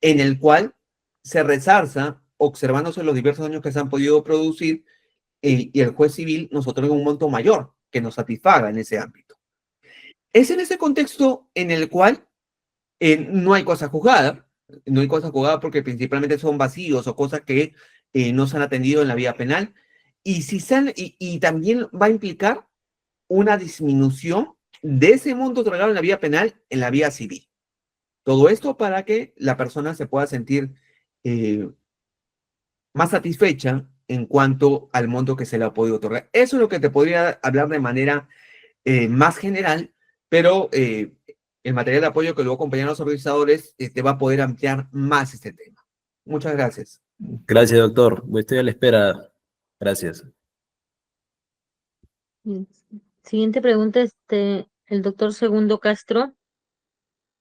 en el cual se resarza, observándose los diversos daños que se han podido producir, y el juez civil nos otorga un monto mayor que nos satisfaga en ese ámbito. Es en ese contexto en el cual no hay cosa juzgada, no hay cosa juzgada porque principalmente son vacíos o cosas que no se han atendido en la vía penal, y, y también va a implicar una disminución de ese monto otorgado en la vía penal en la vía civil. Todo esto para que la persona se pueda sentir más satisfecha en cuanto al monto que se le ha podido otorgar. Eso es lo que te podría hablar de manera más general, pero el material de apoyo que luego acompañan los organizadores te va a poder ampliar más este tema. Muchas gracias. Gracias, doctor. Estoy a la espera. Gracias. Mm, Siguiente pregunta, el doctor Segundo Castro.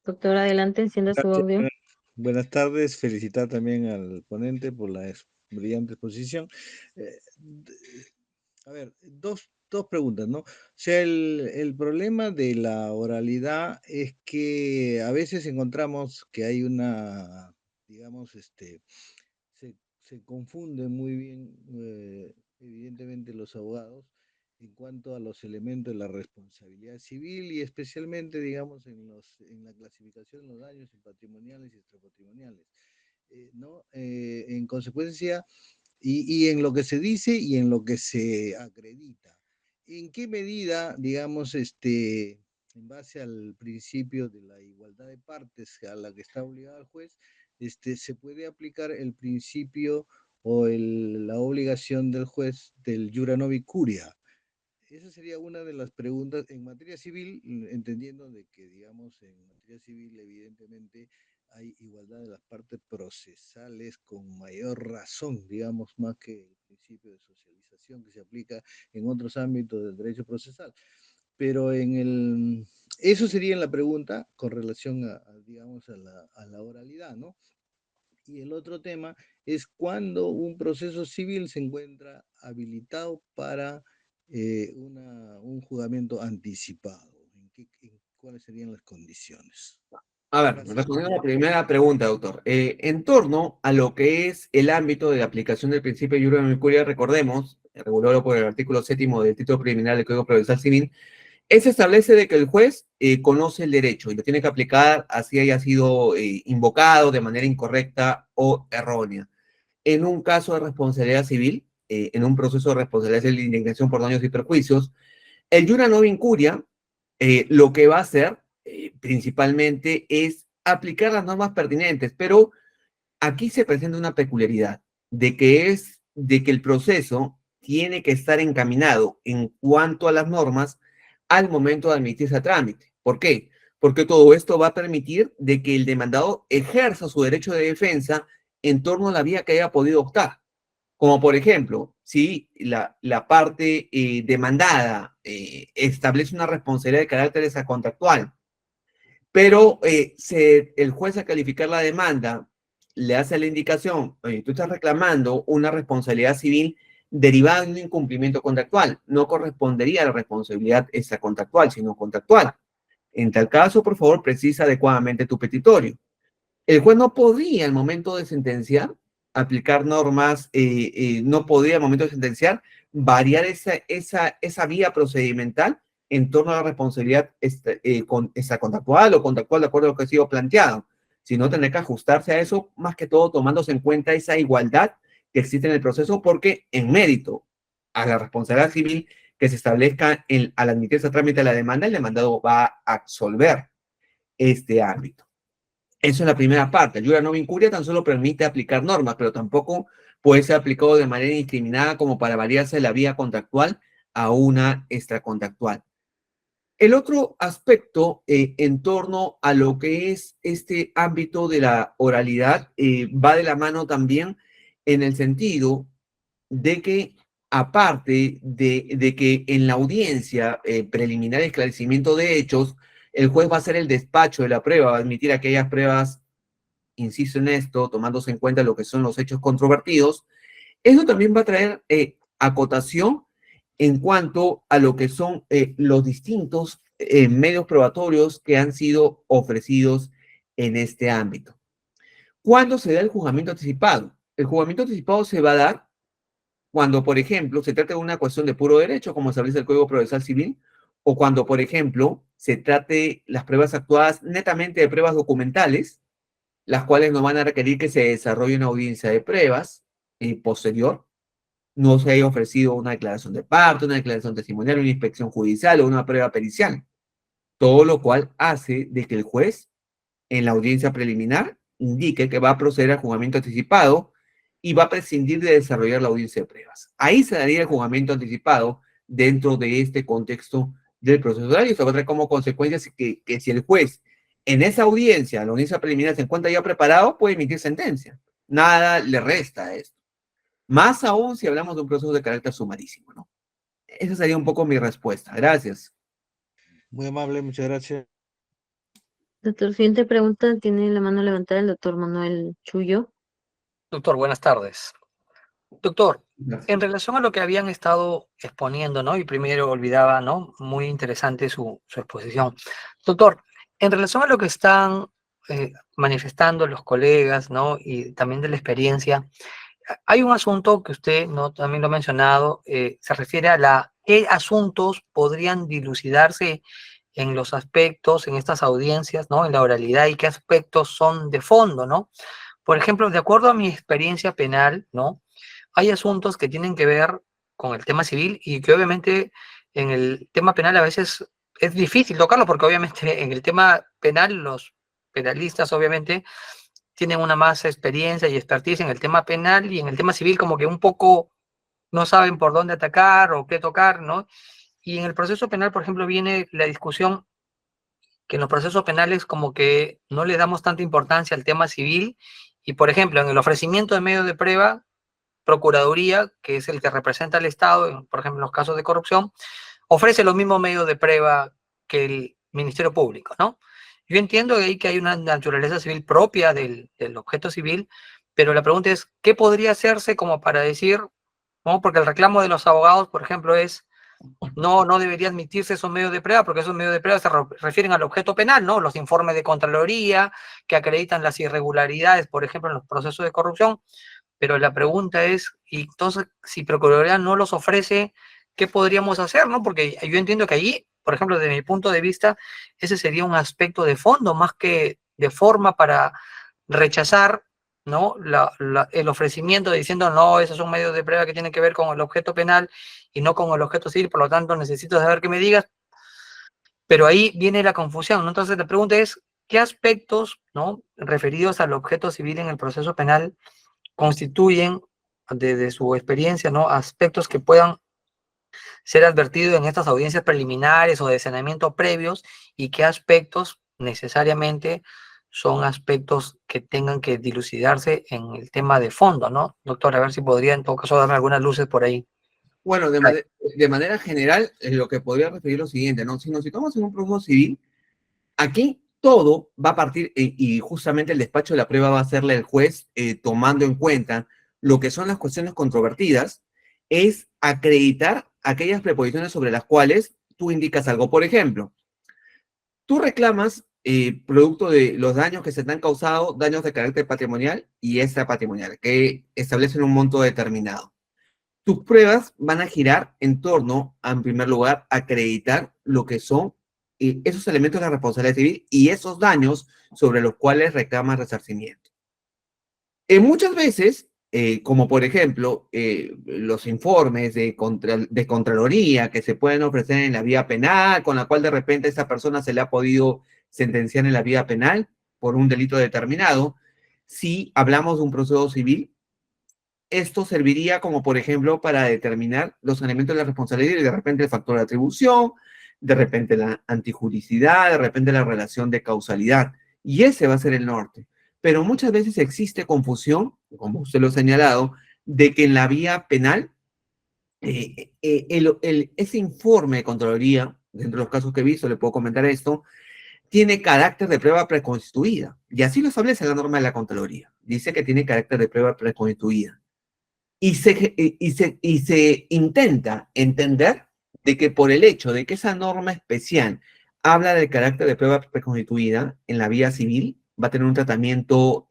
Doctor, adelante, encienda su Gracias. audio. Buenas tardes. Felicitar también al ponente por la brillante exposición. D- a ver, dos preguntas, ¿no? O sea, el problema de la oralidad es que a veces encontramos que hay una, digamos, se confunden muy bien, evidentemente, los abogados en cuanto a los elementos de la responsabilidad civil y especialmente, digamos, en la clasificación de los daños patrimoniales y extrapatrimoniales, ¿no? En consecuencia, y en lo que se dice y en lo que se acredita. ¿En qué medida, digamos, en base al principio de la igualdad de partes a la que está obligado el juez, se puede aplicar el principio o la obligación del juez del jura novi curia? Esa sería una de las preguntas en materia civil, entendiendo de que, digamos, en materia civil, evidentemente, hay igualdad de las partes procesales con mayor razón, digamos, más que el principio de socialización que se aplica en otros ámbitos del derecho procesal. Pero eso sería la pregunta con relación digamos, a la oralidad, ¿no? Y el otro tema es cuando un proceso civil se encuentra habilitado para un juzgamiento anticipado. ¿Cuáles serían las condiciones? A ver, Gracias. respondiendo a la primera pregunta, doctor. En torno a lo que es el ámbito de aplicación del principio de jure curia, recordemos, regulado por el artículo 7º del título preliminar del Código Procesal Civil, se establece de que el juez conoce el derecho y lo tiene que aplicar así haya sido invocado de manera incorrecta o errónea. En un caso de responsabilidad civil, en un proceso de responsabilidad civil de indignación por daños y perjuicios, el jura novi incuria lo que va a hacer principalmente es aplicar las normas pertinentes, pero aquí se presenta una peculiaridad de que el proceso tiene que estar encaminado en cuanto a las normas al momento de admitirse a trámite. ¿Por qué? Porque todo esto va a permitir de que el demandado ejerza su derecho de defensa en torno a la vía que haya podido optar. Como por ejemplo, si la parte demandada establece una responsabilidad de carácter extracontractual, pero el juez, a calificar la demanda, le hace la indicación: oye, tú estás reclamando una responsabilidad civil derivada de un incumplimiento contractual, no correspondería a la responsabilidad extracontractual, sino contractual. En tal caso, por favor, precisa adecuadamente tu petitorio. El juez no podía al momento de sentenciar aplicar normas, no podía al momento de sentenciar variar esa vía procedimental en torno a la responsabilidad extracontractual o contractual de acuerdo a lo que ha sido planteado, sino tener que ajustarse a eso, más que todo tomándose en cuenta esa igualdad que existe en el proceso, porque en mérito a la responsabilidad civil que se establezca al admitirse a trámite de la demanda, el demandado va a absolver este ámbito. Eso es la primera parte. El jura novi incuria tan solo permite aplicar normas, pero tampoco puede ser aplicado de manera indiscriminada como para variarse la vía contractual a una extracontractual. El otro aspecto en torno a lo que es este ámbito de la oralidad va de la mano también en el sentido de que, aparte de que en la audiencia preliminar de esclarecimiento de hechos, el juez va a hacer el despacho de la prueba, va a admitir aquellas pruebas, insisto en esto, tomándose en cuenta lo que son los hechos controvertidos. Eso también va a traer acotación en cuanto a lo que son los distintos medios probatorios que han sido ofrecidos en este ámbito. ¿Cuándo se da el juzgamiento anticipado? El juzgamiento anticipado se va a dar cuando, por ejemplo, se trate de una cuestión de puro derecho, como establece el Código Procesal Civil, o cuando, por ejemplo, se trate las pruebas actuadas netamente de pruebas documentales, las cuales no van a requerir que se desarrolle una audiencia de pruebas posterior, no se haya ofrecido una declaración de parte, una declaración testimonial, una inspección judicial o una prueba pericial, todo lo cual hace de que el juez en la audiencia preliminar indique que va a proceder al juzgamiento anticipado y va a prescindir de desarrollar la audiencia de pruebas. Ahí se daría el juzgamiento anticipado dentro de este contexto del proceso oral, y esto va a traer como consecuencia que si el juez en esa audiencia, la audiencia preliminar, se encuentra ya preparado, puede emitir sentencia. Nada le resta a esto. Más aún si hablamos de un proceso de carácter sumarísimo, ¿no? Esa sería un poco mi respuesta. Gracias. Muy amable, muchas gracias. Doctor, siguiente pregunta, tiene la mano levantada el doctor Manuel Chuyo. Doctor, buenas tardes. Doctor, Gracias. en relación a lo que habían estado exponiendo, ¿no? Y primero olvidaba, ¿no? Muy interesante su exposición. Doctor, en relación a lo que están manifestando los colegas, ¿no? Y también de la experiencia, hay un asunto que usted, ¿no? También lo ha mencionado, se refiere a qué asuntos podrían dilucidarse en los aspectos, en estas audiencias, ¿no? En la oralidad y qué aspectos son de fondo, ¿no? Por ejemplo, de acuerdo a mi experiencia penal, ¿no? Hay asuntos que tienen que ver con el tema civil y que obviamente en el tema penal a veces es difícil tocarlo porque obviamente en el tema penal los penalistas obviamente tienen una más experiencia y expertise en el tema penal y en el tema civil como que un poco no saben por dónde atacar o qué tocar, ¿no? Y en el proceso penal, por ejemplo, viene la discusión que en los procesos penales como que no le damos tanta importancia al tema civil y, por ejemplo, en el ofrecimiento de medios de prueba, Procuraduría, que es el que representa al Estado, por ejemplo, en los casos de corrupción, ofrece los mismos medios de prueba que el Ministerio Público, ¿no? Yo entiendo ahí que hay una naturaleza civil propia del objeto civil, pero la pregunta es, ¿qué podría hacerse como para decir, ¿no? Porque el reclamo de los abogados, por ejemplo, es no debería admitirse esos medios de prueba, porque esos medios de prueba se refieren al objeto penal, ¿no? Los informes de Contraloría que acreditan las irregularidades, por ejemplo, en los procesos de corrupción. Pero la pregunta es, y entonces, si Procuraduría no los ofrece, ¿qué podríamos hacer, no? Porque yo entiendo que allí, por ejemplo, desde mi punto de vista, ese sería un aspecto de fondo más que de forma para rechazar, ¿no? El ofrecimiento diciendo, no, esos son medios de prueba que tienen que ver con el objeto penal y no con el objeto civil, por lo tanto necesito saber qué me digas, pero ahí viene la confusión, ¿no? Entonces la pregunta es, ¿qué aspectos, ¿no? Referidos al objeto civil en el proceso penal constituyen, desde su experiencia, ¿no? Aspectos que puedan ser advertidos en estas audiencias preliminares o de saneamiento previos y qué aspectos necesariamente son aspectos que tengan que dilucidarse en el tema de fondo, ¿no? Doctor, a ver si podría en todo caso darme algunas luces por ahí. Bueno, de manera general, lo que podría referir lo siguiente, ¿no? Si nos situamos en un proceso civil, aquí todo va a partir, y justamente el despacho de la prueba va a hacerle el juez, tomando en cuenta lo que son las cuestiones controvertidas, es acreditar aquellas preposiciones sobre las cuales tú indicas algo. Por ejemplo, tú reclamas, producto de los daños que se te han causado, daños de carácter patrimonial y extrapatrimonial, que establecen un monto determinado. Tus pruebas van a girar en torno a, en primer lugar, acreditar lo que son esos elementos de la responsabilidad civil y esos daños sobre los cuales reclamas resarcimiento. Muchas veces, como por ejemplo, los informes de Contraloría que se pueden ofrecer en la vía penal, con la cual de repente a esa persona se le ha podido sentenciar en la vía penal por un delito determinado, si hablamos de un proceso civil, esto serviría como, por ejemplo, para determinar los elementos de la responsabilidad y de repente el factor de atribución, de repente la antijuricidad, de repente la relación de causalidad. Y ese va a ser el norte. Pero muchas veces existe confusión, como usted lo ha señalado, de que en la vía penal, ese informe de Contraloría, dentro de los casos que he visto, le puedo comentar esto, tiene carácter de prueba preconstituida. Y así lo establece la norma de la Contraloría. Dice que tiene carácter de prueba preconstituida. Y se intenta entender de que por el hecho de que esa norma especial habla del carácter de prueba preconstituida en la vía civil, va a tener un tratamiento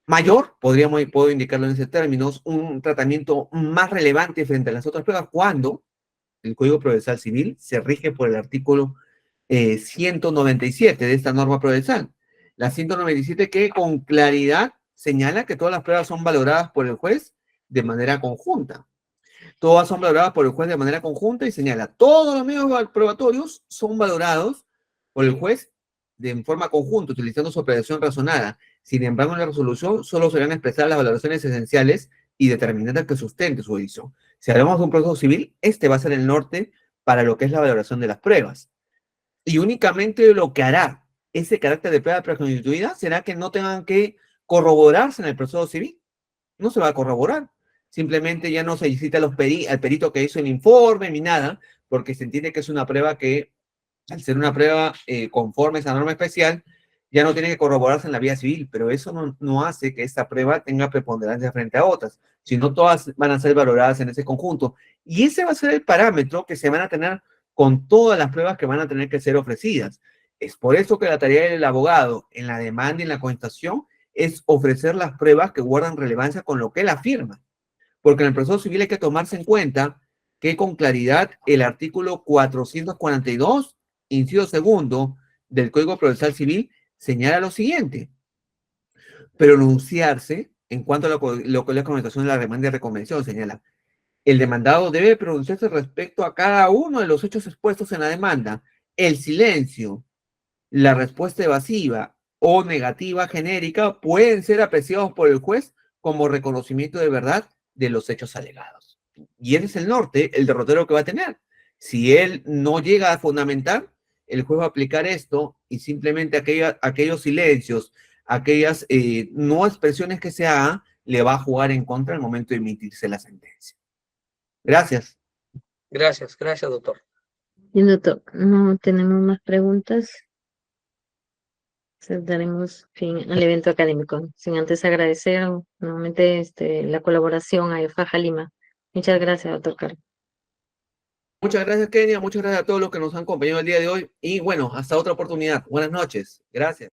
mayor, puedo indicarlo en ese términos, un tratamiento más relevante frente a las otras pruebas cuando el Código Procesal Civil se rige por el artículo 197 de esta norma procesal. La 197 que con claridad señala que todas las pruebas son valoradas por el juez de manera conjunta. Todas son valoradas por el juez de manera conjunta y señala, todos los medios probatorios son valorados por el juez de forma conjunta, utilizando su operación razonada. Sin embargo, en la resolución solo serán expresadas las valoraciones esenciales y determinantes que sustenten su decisión. Si hablamos de un proceso civil, este va a ser el norte para lo que es la valoración de las pruebas. Y únicamente lo que hará ese carácter de prueba preconstituida será que no tengan que corroborarse en el proceso civil. No se va a corroborar. simplemente ya no se necesita al perito que hizo el informe ni nada, porque se entiende que es una prueba que, al ser una prueba conforme a esa norma especial, ya no tiene que corroborarse en la vía civil, pero eso no hace que esta prueba tenga preponderancia frente a otras, sino todas van a ser valoradas en ese conjunto. Y ese va a ser el parámetro que se van a tener con todas las pruebas que van a tener que ser ofrecidas. Es por eso que la tarea del abogado en la demanda y en la contestación es ofrecer las pruebas que guardan relevancia con lo que él afirma. Porque en el proceso civil hay que tomarse en cuenta que con claridad el artículo 442, inciso segundo del Código Procesal Civil señala lo siguiente: pronunciarse en cuanto a lo que es la comunicación de la demanda de reconvención, señala: el demandado debe pronunciarse respecto a cada uno de los hechos expuestos en la demanda. El silencio, la respuesta evasiva o negativa genérica pueden ser apreciados por el juez como reconocimiento de verdad de los hechos alegados. Y ese es el norte, el derrotero que va a tener. Si él no llega a fundamentar, el juez va a aplicar esto y simplemente aquellos silencios, aquellas no expresiones que se hagan, le va a jugar en contra al momento de emitirse la sentencia. Gracias. Gracias, doctor. Bien, doctor, no tenemos más preguntas. Daremos fin al evento académico, sin antes agradecer nuevamente la colaboración a EFAJA Lima. Muchas gracias, doctor Carlos. Muchas gracias, Kenia. Muchas gracias a todos los que nos han acompañado el día de hoy. Y bueno, hasta otra oportunidad. Buenas noches. Gracias.